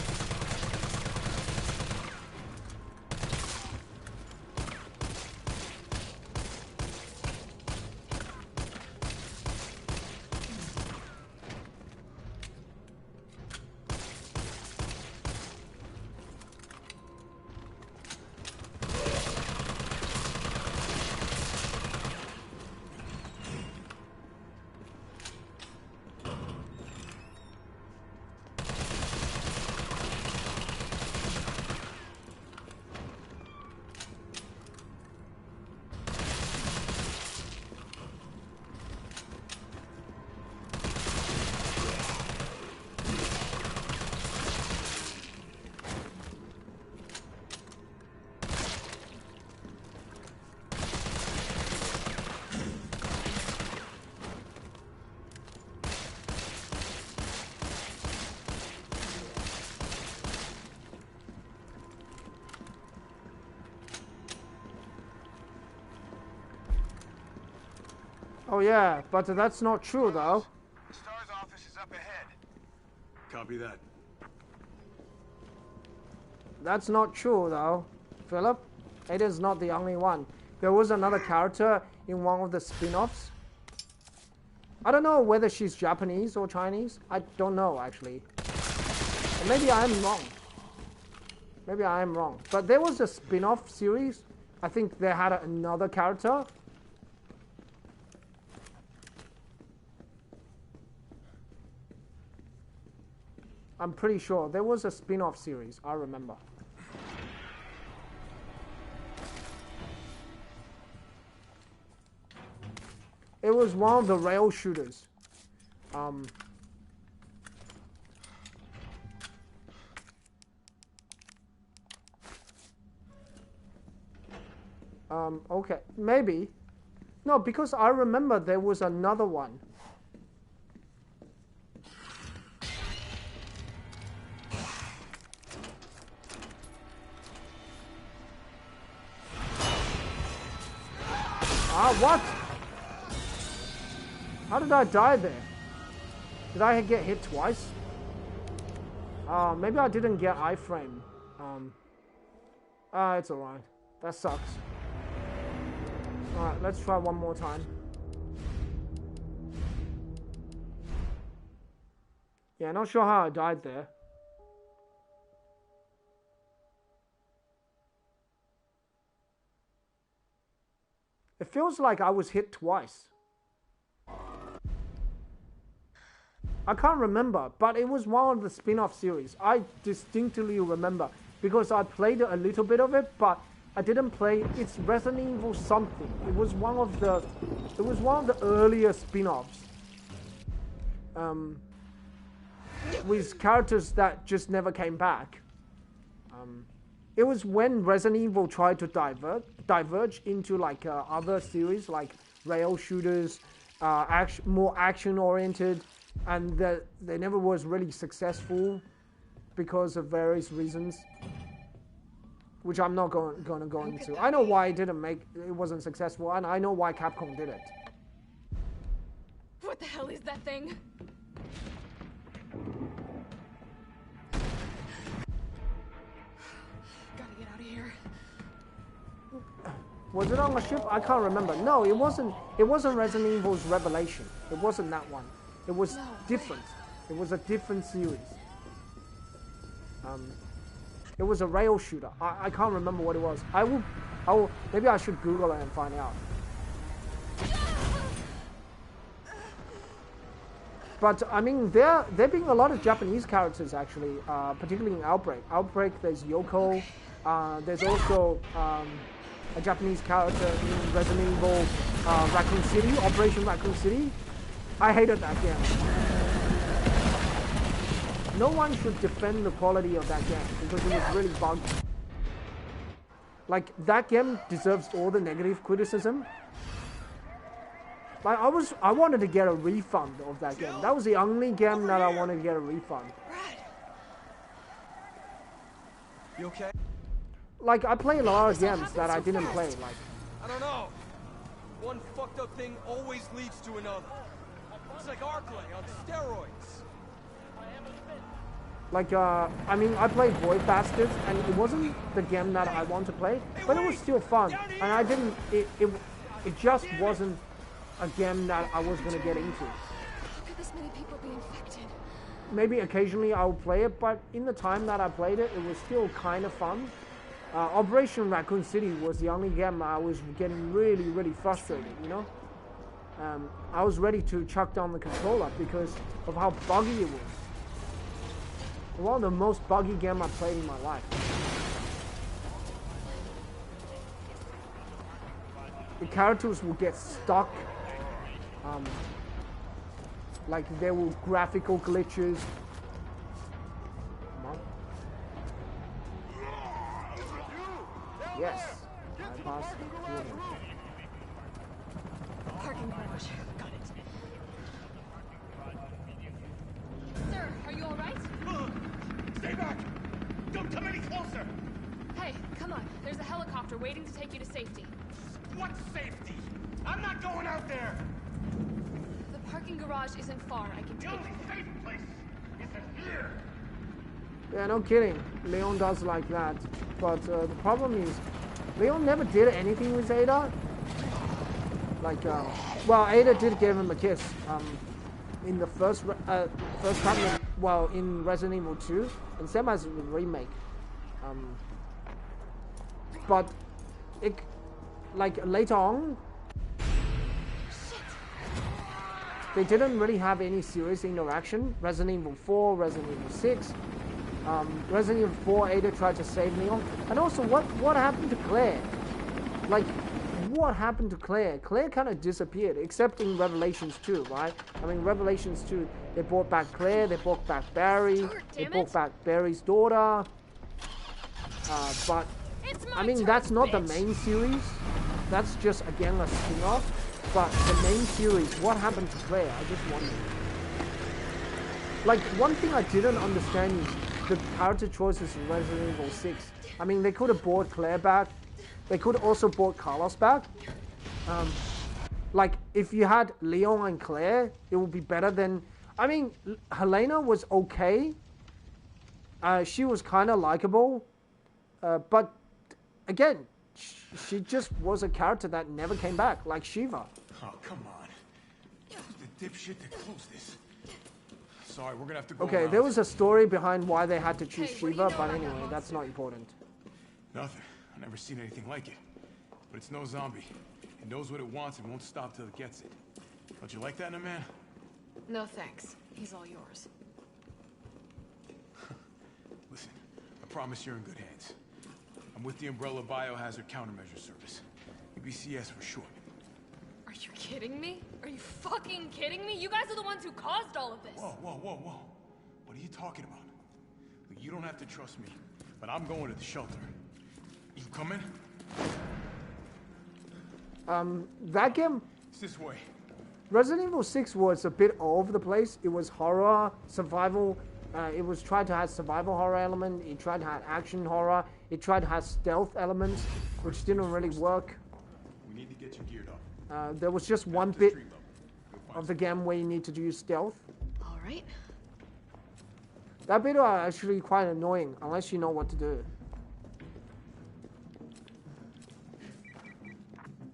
Oh yeah, but that's not true though. The STAR's office is up ahead. Copy that. That's not true though, Philip. It is not the only one. There was another character in one of the spin-offs. I don't know whether she's Japanese or Chinese. I don't know actually. Or maybe I am wrong. Maybe I am wrong. But there was a spin-off series. I think they had another character. I'm pretty sure there was a spin-off series, I remember. It was one of the rail shooters. Okay, maybe. No, because I remember there was another one. What? How did I die there? Did I get hit twice? Maybe I didn't get iframe. It's alright. That sucks. Alright, let's try one more time. Yeah, not sure how I died there. It feels like I was hit twice. I can't remember, but it was one of the spin-off series. I distinctly remember because I played a little bit of it, but I didn't play. It's Resident Evil something. It was one of the earlier spin-offs. With characters that just never came back. It was when Resident Evil tried to diverge into like other series like rail shooters, more action-oriented, and they never was really successful because of various reasons, which I'm not going to go into. I know why it wasn't successful, and I know why Capcom did it. What the hell is that thing? Gotta get out of here. Was it on a ship? I can't remember. No, it wasn't. It wasn't Resident Evil's Revelation. It wasn't that one. It was different. It was a different series. It was a rail shooter. I can't remember what it was. I will. Maybe I should Google it and find out. But I mean, there being a lot of Japanese characters actually, particularly in Outbreak. Outbreak, there's Yoko. There's also a Japanese character in Resident Evil Raccoon City, Operation Raccoon City. I hated that game. No one should defend the quality of that game because it was really buggy. Like, that game deserves all the negative criticism. Like, I wanted to get a refund of that game. That was the only game that I wanted to get a refund. You okay? Like, I play a lot of This all games that I happened so didn't play. fast. Like, I don't know. One fucked up thing always leads to another. It's like Arclay on steroids. Like, I mean, I played Void Bastards, and it wasn't the game that I want to play, but it was still fun. And I didn't, it just wasn't a game that I was gonna get into. How could this many people be infected? Maybe occasionally I'll play it, but in the time that I played it, it was still kind of fun. Operation Raccoon City was the only game I was getting really frustrated, you know? I was ready to chuck down the controller because of how buggy it was. One of the most buggy games I've played in my life. The characters will get stuck. Like there were graphical glitches. Come on. Yes. I passed. Parking garage. Got it. Sir, are you alright? Stay back! Don't come any closer! Hey, come on. There's a helicopter waiting to take you to safety. What safety? I'm not going out there! The parking garage isn't far. I can The take only you. safe place is in here! Yeah, no kidding. Leon does like that. But the problem is, Leon never did anything with Ada. Like, well, Ada did give him a kiss. In the first time, well, in Resident Evil 2, and same as the remake. But it, like later on, they didn't really have any serious interaction. Resident Evil 4, Resident Evil 6, Resident Evil 4, Ada tried to save Leon, and also what happened to Claire? Like, what happened to Claire? Claire kind of disappeared, except in Revelations 2, right? I mean, Revelations 2, they brought back Claire, they brought back Barry, they brought back Barry's daughter. But, I mean, that's not the main series. That's just, again, a spin-off. But the main series, what happened to Claire? I just wonder. Like, one thing I didn't understand is the character choices in Resident Evil 6. I mean, they could have brought Claire back. They could also brought Carlos back. Like, if you had Leon and Claire, it would be better than... I mean, Helena was okay. She was kind of likable. But, again, she just was a character that never came back, like Shiva. Oh, come on. Who's the dipshit that closed this? Sorry, we're gonna have to go Okay, around. there was a story behind why they had to choose Hey, what do you Shiva, know but about that anyway, monster? that's not important. Nothing. I've never seen anything like it. But it's no zombie. It knows what it wants and won't stop till it gets it. Don't you like that in a man? No thanks. He's all yours. Listen, I promise you're in good hands. I'm with the Umbrella Biohazard Countermeasure Service. UBCS for short. Are you kidding me? Are you fucking kidding me? You guys are the ones who caused all of this. Whoa. What are you talking about? Look, you don't have to trust me, but I'm going to the shelter. You coming? That game, It's this way. Resident Evil 6 was a bit all over the place. It was horror, survival. It was trying to have survival horror element. It tried to have action horror. It tried to have stealth elements, which didn't really work. We need to get you geared up. There was just one To bit street level. You'll find of the game where you need to do stealth. All right. That bit are actually quite annoying, unless you know what to do.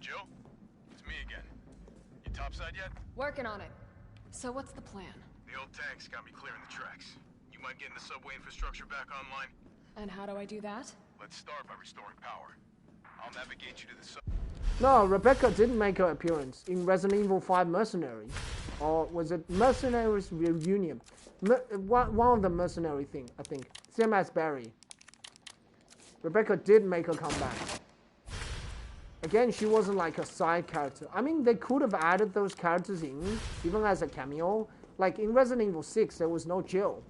Jill? It's me again. You topside yet? Working on it. So what's the plan? The old tanks got me clearing the tracks. You mind getting the subway infrastructure back online? And how do I do that? Let's start by restoring power. I'll navigate you to the No, Rebecca didn't make her appearance in Resident Evil 5 Mercenary. Or was it Mercenaries Reunion? One of the mercenary thing, I think. Same as Barry. Rebecca did make her come back. Again, she wasn't like a side character. I mean, they could have added those characters in, even as a cameo. Like in Resident Evil 6, there was no Jill.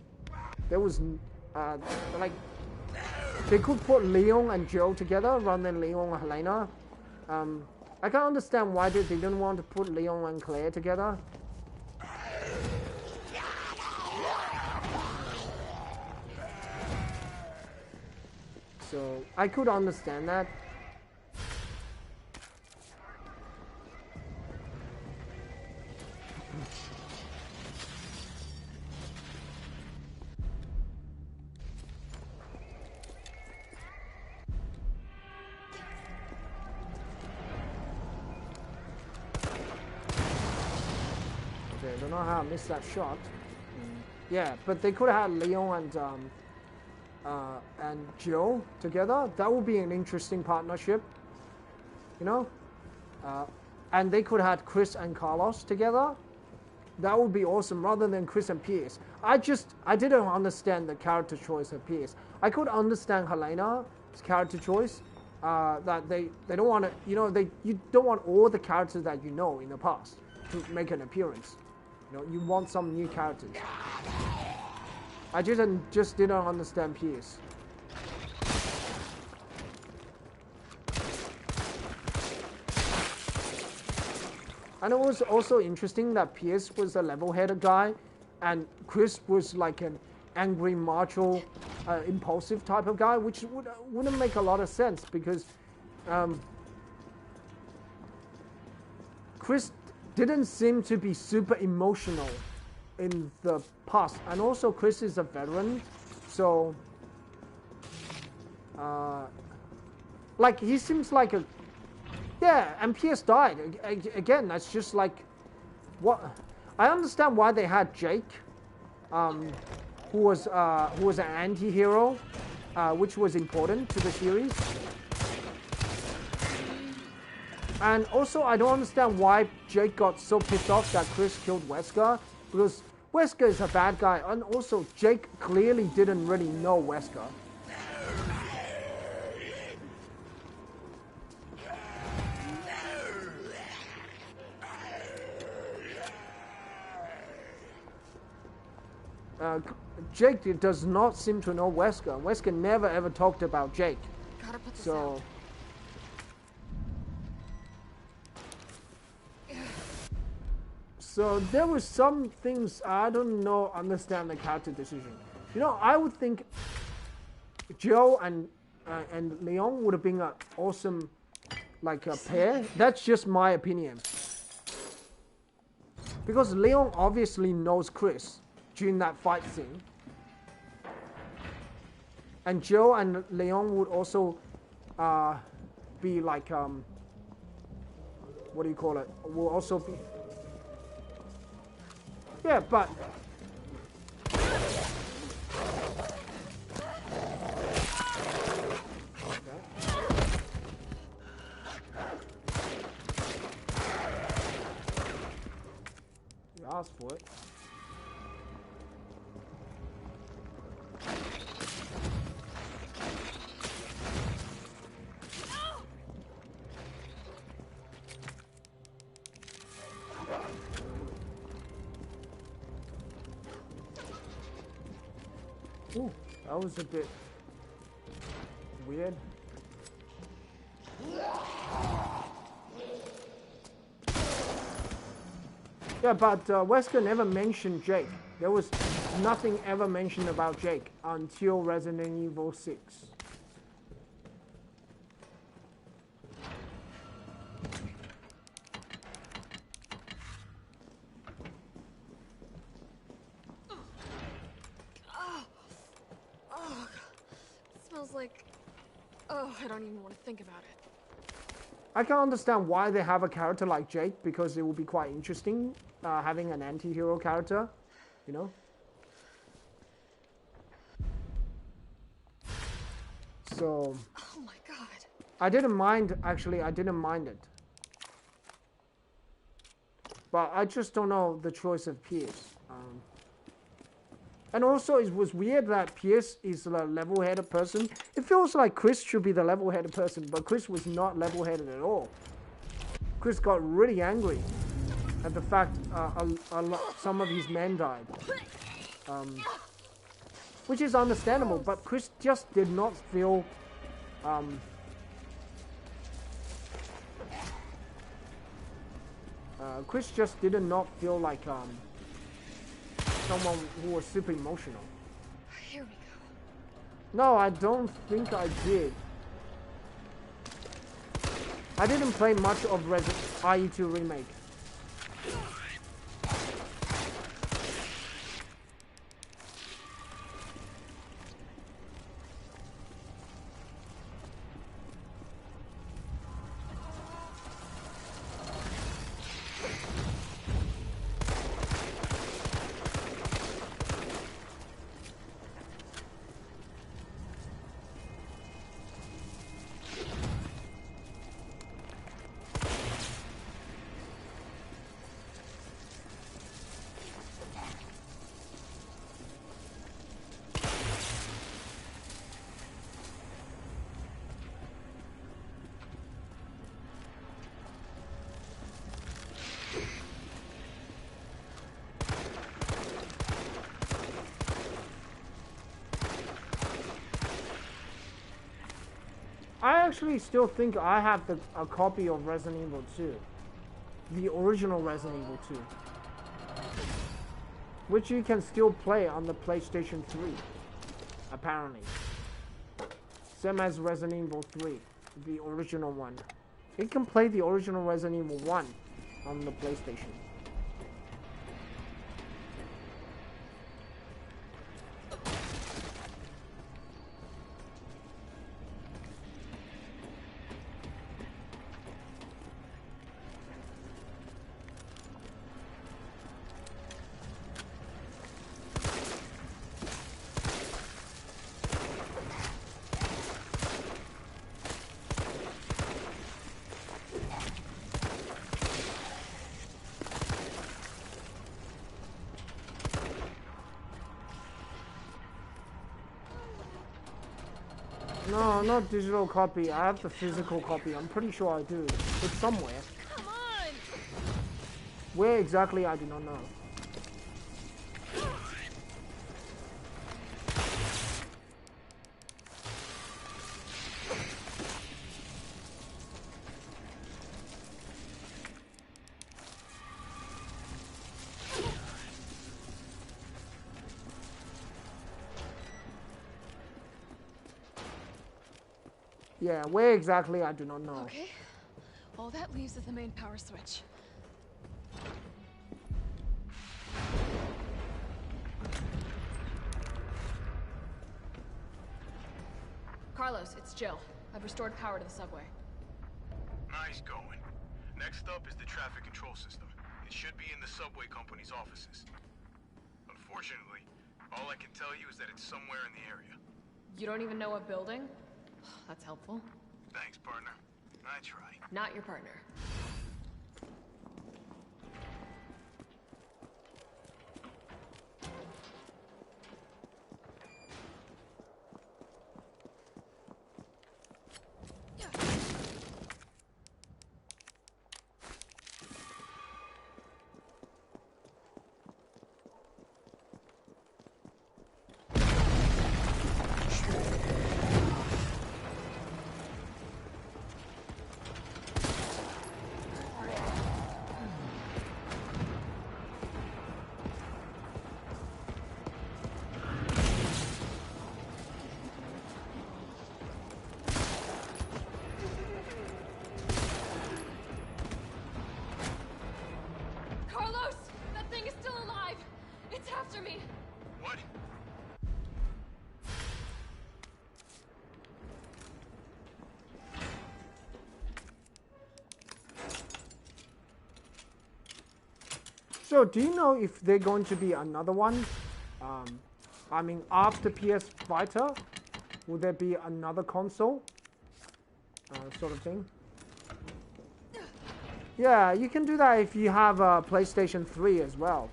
There was, like, they could put Leon and Jill together rather than Leon and Helena. I can't understand why they didn't want to put Leon and Claire together. So I could understand that. Okay, I don't know how I missed that shot. Yeah, but they could have had Leon and Joe together. That would be an interesting partnership, you know. And they could have had Chris and Carlos together. That would be awesome, rather than Chris and Pierce. I didn't understand the character choice of Pierce. I could understand Helena's character choice. That they don't want to, you know, you don't want all the characters that you know in the past to make an appearance. You know, you want some new characters. I just didn't understand Pierce. And it was also interesting that Pierce was a level-headed guy, and Chris was like an angry, macho, impulsive type of guy, which wouldn't make a lot of sense because Chris didn't seem to be super emotional in the past, and also Chris is a veteran, so like he seems like a and Pierce died again. That's just like what I understand why they had Jake, who was an anti-hero, which was important to the series. And also, I don't understand why Jake got so pissed off that Chris killed Wesker, because Wesker is a bad guy, and also Jake clearly didn't really know Wesker. Jake does not seem to know Wesker. Wesker never ever talked about Jake. Gotta put this So. out. So there were some things I don't know, understand the character decision. You know, I would think Joe and Leon would have been an awesome, like a pair. That's just my opinion. Because Leon obviously knows Chris during that fight scene. And Joe and Leon would also be like, what do you call it? Will also be... Yeah, but... You asked for it. Ooh, that was a bit weird. Yeah, but Wesker never mentioned Jake. There was nothing ever mentioned about Jake until Resident Evil 6. Like, oh, I don't even want to think about it. I can understand why they have a character like Jake, because it would be quite interesting having an anti-hero character, you know? So... Oh my god. I didn't mind, actually, I didn't mind it. But I just don't know the choice of Pierce. And also, it was weird that Pierce is a level-headed person. It feels like Chris should be the level-headed person, but Chris was not level-headed at all. Chris got really angry at the fact some of his men died. Which is understandable, but Chris just did not feel... Chris just did not feel like... someone who was super emotional. Here we No, I don't think I did. I didn't play much of RE2 Remake. I actually still think I have a copy of Resident Evil 2. The original Resident Evil 2. Which you can still play on the PlayStation 3. Apparently. Same as Resident Evil 3. The original one. You can play the original Resident Evil 1 on the PlayStation. No, not digital copy. I have the physical copy. I'm pretty sure I do. It's somewhere. Come on! Where exactly, I do not know. Yeah, where exactly, I do not know. Okay. All that leaves is the main power switch. Carlos, it's Jill. I've restored power to the subway. Nice going. Next up is the traffic control system. It should be in the subway company's offices. Unfortunately, all I can tell you is that it's somewhere in the area. You don't even know what building? That's helpful. Thanks, partner. I try. Not your partner. Carlos! That thing is still alive! It's after me! What? So, do you know if they're going to be another one? I mean, after PS Vita, will there be another console? Sort of thing. Yeah, you can do that if you have a PlayStation 3 as well.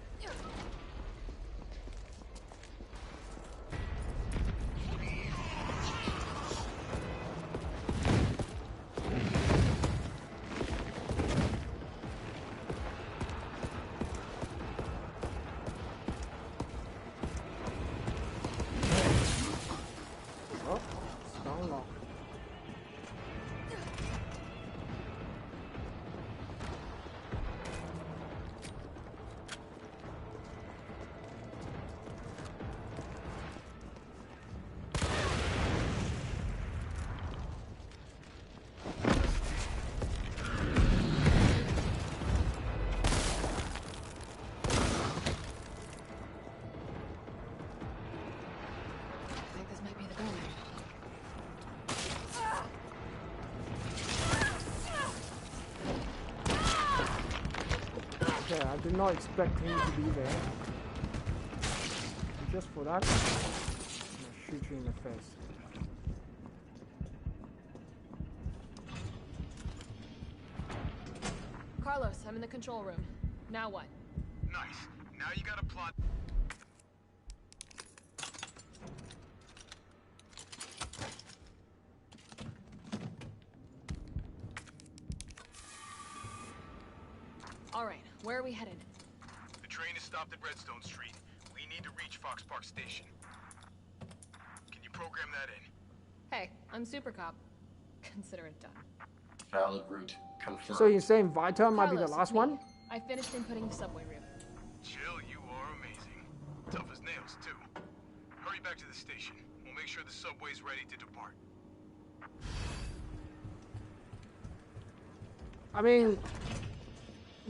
Oh, it's not locked. did not expect him to be there. And just for that, I'm gonna shoot you in the face. Carlos, I'm in the control room. Now what? Nice. Now you gotta plot. All right, where are we headed? The train is stopped at Redstone Street. We need to reach Fox Park Station. Can you program that in? Hey, I'm Super Cop. Consider it done. Valid route confirmed. So you're saying Vita might be the Carlos, last it's me. one? I finished inputting the subway route. Jill, you are amazing. Tough as nails, too. Hurry back to the station. We'll make sure the subway's ready to depart. I mean,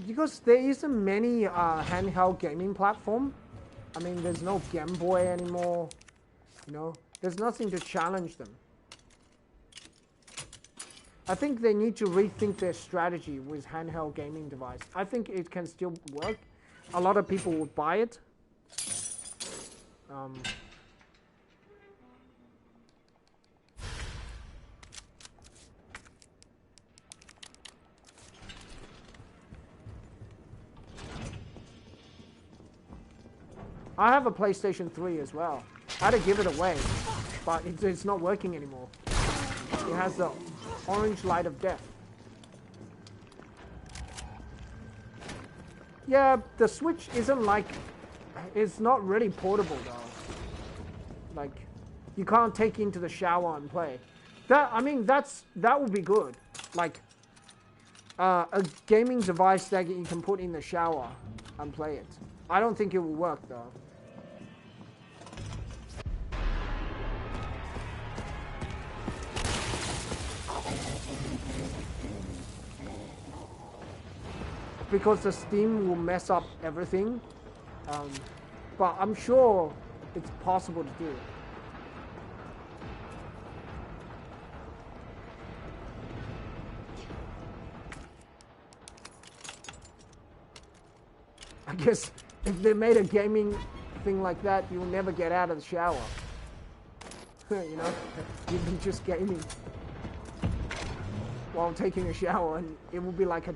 because there isn't many handheld gaming platform. I mean, there's no Game Boy anymore. You know, there's nothing to challenge them. I think they need to rethink their strategy with handheld gaming device. I think it can still work. A lot of people would buy it. I have a PlayStation 3 as well. I had to give it away, but it's not working anymore. It has the orange light of death. Yeah, the Switch isn't like... It's not really portable though. Like, you can't take it into the shower and play. I mean, that would be good. Like, a gaming device that you can put in the shower and play it. I don't think it will work though. Because the Steam will mess up everything. But I'm sure it's possible to do. I guess if they made a gaming thing like that, you'll never get out of the shower. You know, you'd be just gaming while taking a shower, and it would be like it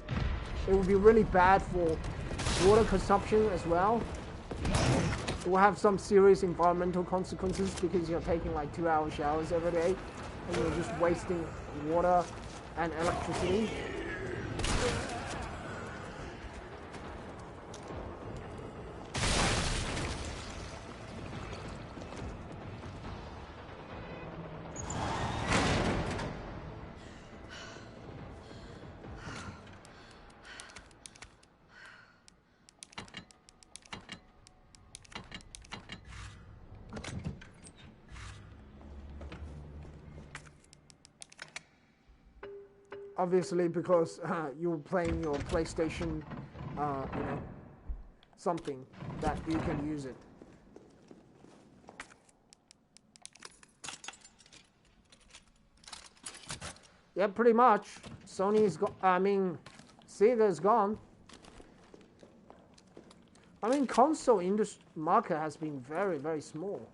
would be really bad for water consumption as well. It will have some serious environmental consequences because you're taking like 2-hour showers every day, and you're just wasting water and electricity. Obviously, because you're playing your PlayStation, you know, something that you can use it. Yeah, pretty much. Sony's got. I mean, Sega's gone. I mean, console industry market has been very, very small.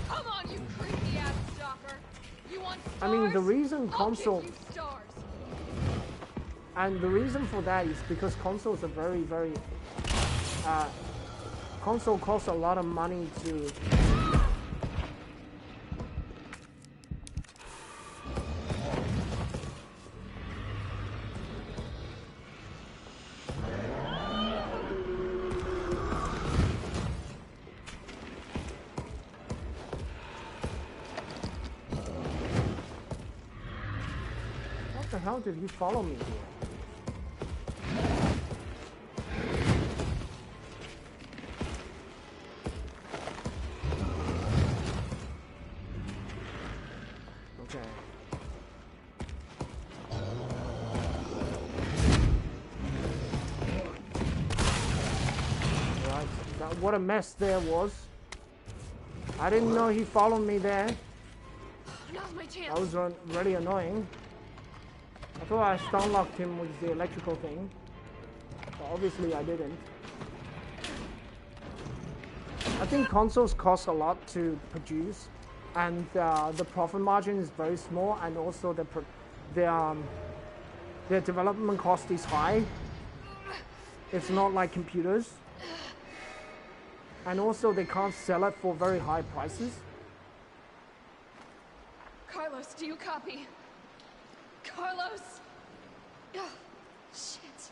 Come on, you creepy ass stalker! You want stars? I mean, the reason console. I'll give you stars. And the reason for that is because consoles are very, very... console costs a lot of money to... What the hell did he follow me here? Okay. Right. What a mess there was. I didn't know he followed me there. Now's my chance. That was really annoying. I thought I stun locked him with the electrical thing, but obviously I didn't. I think consoles cost a lot to produce, and the profit margin is very small, and also their development cost is high. It's not like computers, and also they can't sell it for very high prices. Carlos, do you copy? Carlos! Oh, shit.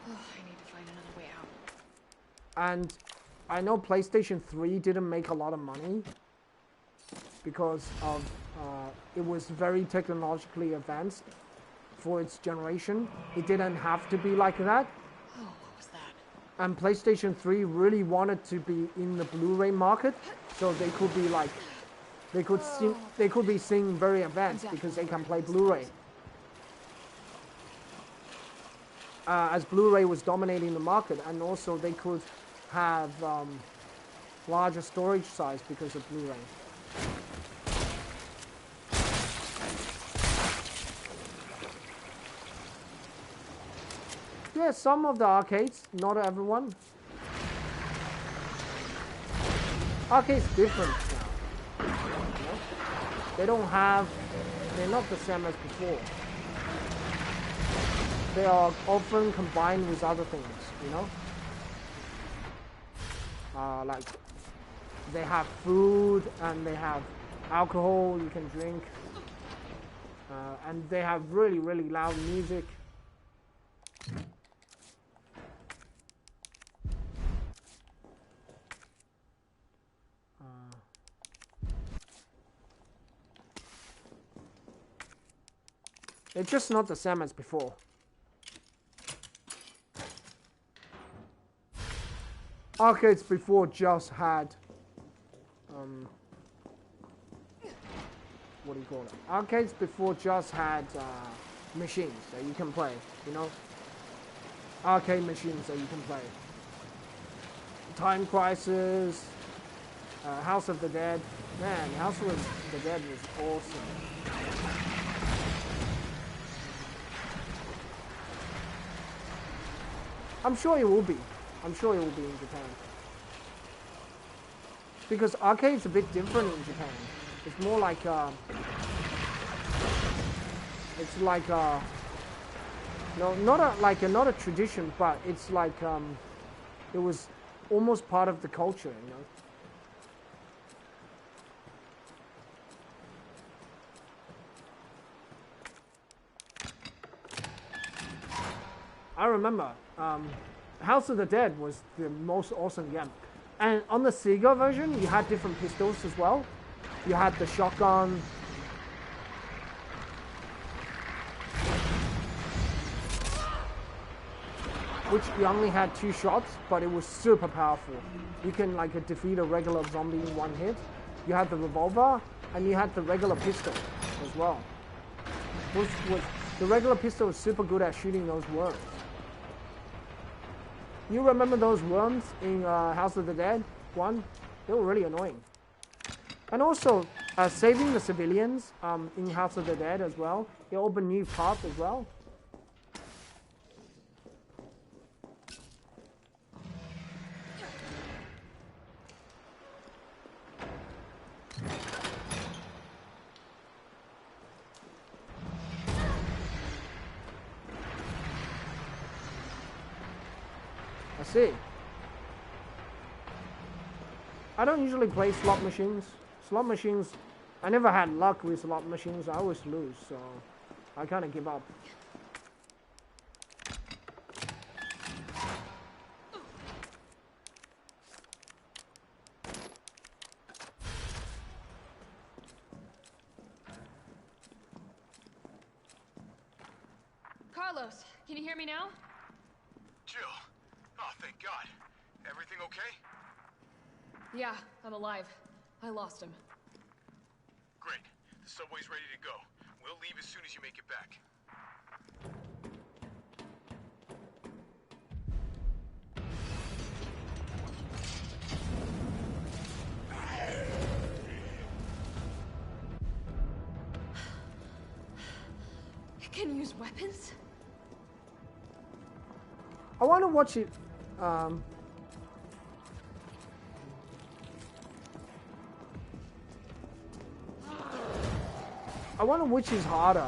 Oh, I need to find another way out. And I know PlayStation 3 didn't make a lot of money because of it was very technologically advanced for its generation. It didn't have to be like that. Oh, what was that? And PlayStation 3 really wanted to be in the Blu-ray market, so they could be like, they could be seeing very advanced because they can play Blu-ray. As Blu-ray was dominating the market, and also they could have larger storage size because of Blu-ray. Yeah, some of the arcades, not everyone. Arcades different now. You know? They're not the same as before. They are often combined with other things, you know? Like, they have food and they have alcohol you can drink. And they have really, really loud music. It's just not the same as before. Arcades before just had what do you call it? Arcades before just had machines that you can play, you know? Arcade machines that you can play. Time Crisis, House of the Dead. Man, House of the Dead was awesome. I'm sure it will be. I'm sure it will be in Japan. Because arcade's a bit different in Japan. It's more like it's like no, not a tradition, but it's like it was almost part of the culture, you know. I remember House of the Dead was the most awesome game. And on the Sega version, you had different pistols as well. You had the shotgun. Which you only had 2 shots, but it was super powerful. You can like defeat a regular zombie in 1 hit. You had the revolver, and you had the regular pistol as well. The regular pistol was super good at shooting those worms. You remember those worms in House of the Dead 1? They were really annoying. And also, saving the civilians in House of the Dead as well. It opened new paths as well. See, I don't usually play slot machines. Slot machines, I never had luck with slot machines. I always lose, so I kind of give up. Carlos, can you hear me now? Jill. Oh, thank God. Everything okay? Yeah, I'm alive. I lost him. Great. The subway's ready to go. We'll leave as soon as you make it back. can use weapons? I want to watch it. I wonder which is harder,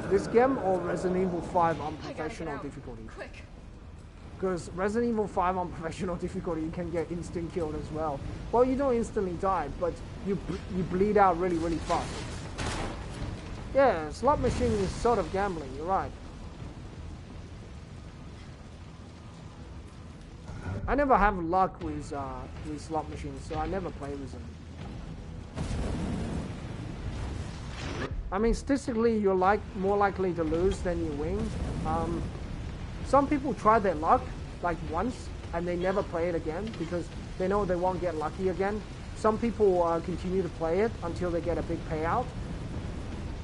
this game or Resident Evil 5 on professional difficulty. Quick. Because Resident Evil 5 on professional difficulty, you can get instant killed as well. Well, you don't instantly die, but you bleed out really, really fast. Yeah, slot machine is sort of gambling, you're right. I never have luck with slot machines, so I never play with them. I mean, statistically, you're more likely to lose than you win. Some people try their luck like once and they never play it again because they know they won't get lucky again. Some people continue to play it until they get a big payout,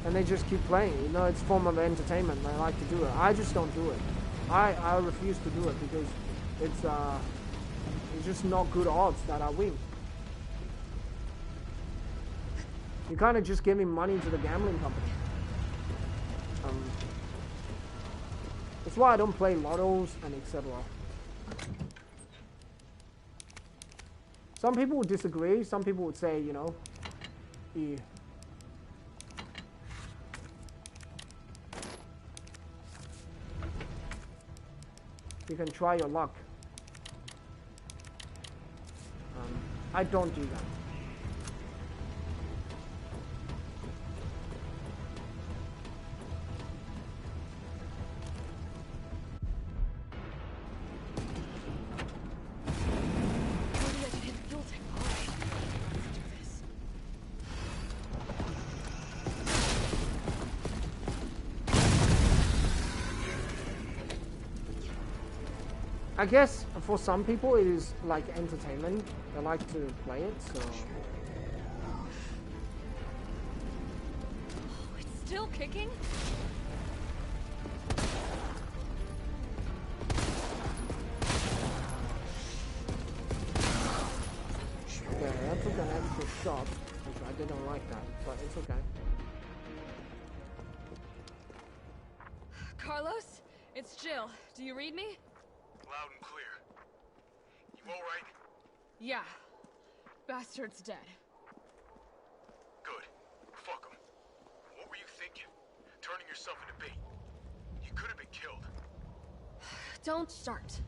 and they just keep playing. You know, it's a form of entertainment. They like to do it. I just don't do it. I refuse to do it because it's just not good odds that I win. You're kind of just giving money to the gambling company. That's why I don't play lottos and etc. Some people would disagree. Some people would say, you know, you can try your luck. I don't do that. I guess for some people it is like entertainment. They like to play it, so. It's still kicking? Okay, that took an extra shot, which I didn't like that, but it's okay. Carlos, it's Jill. Do you read me? Loud and clear. You all right? Yeah. Bastard's dead. Good. Fuck him. What were you thinking? Turning yourself into bait. You could have been killed. Don't start.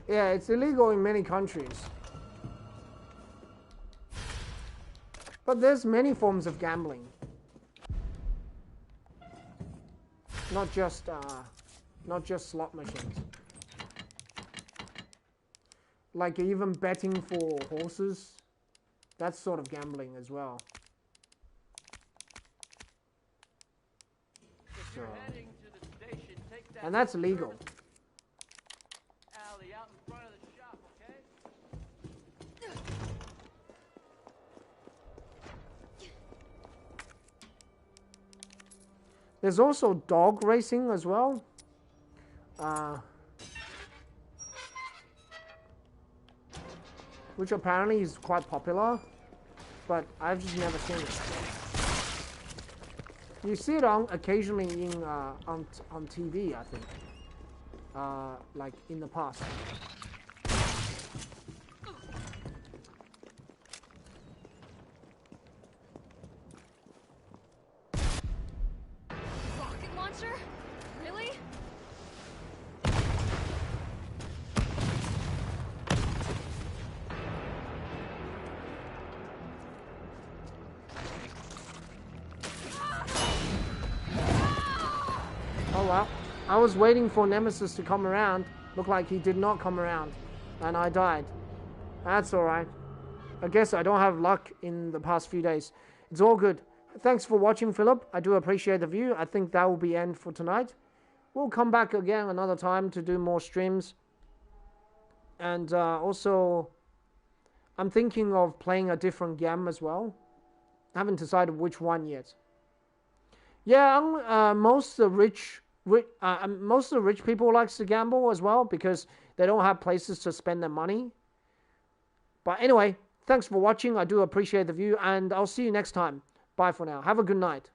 Yeah, it's illegal in many countries. But there's many forms of gambling. Not just slot machines. Like even betting for horses, that's sort of gambling as well. If you're heading to the station, take that And that's legal. alley out in front of the shop, okay? There's also dog racing as well. Which apparently is quite popular, but I've just never seen it. You see it on occasionally in on TV, I think. Like in the past. Rocket launcher? Really? Oh well. I was waiting for Nemesis to come around. Looked like he did not come around. And I died. That's alright. I guess I don't have luck in the past few days. It's all good. thanks for watching, Philip. I do appreciate the view. I think that will be end for tonight. We'll come back again another time to do more streams. And also, I'm thinking of playing a different game as well. I haven't decided which one yet. Yeah, most of the rich people likes to gamble as well because they don't have places to spend their money. But anyway, thanks for watching. I do appreciate the view, and I'll see you next time. Bye for now. Have a good night.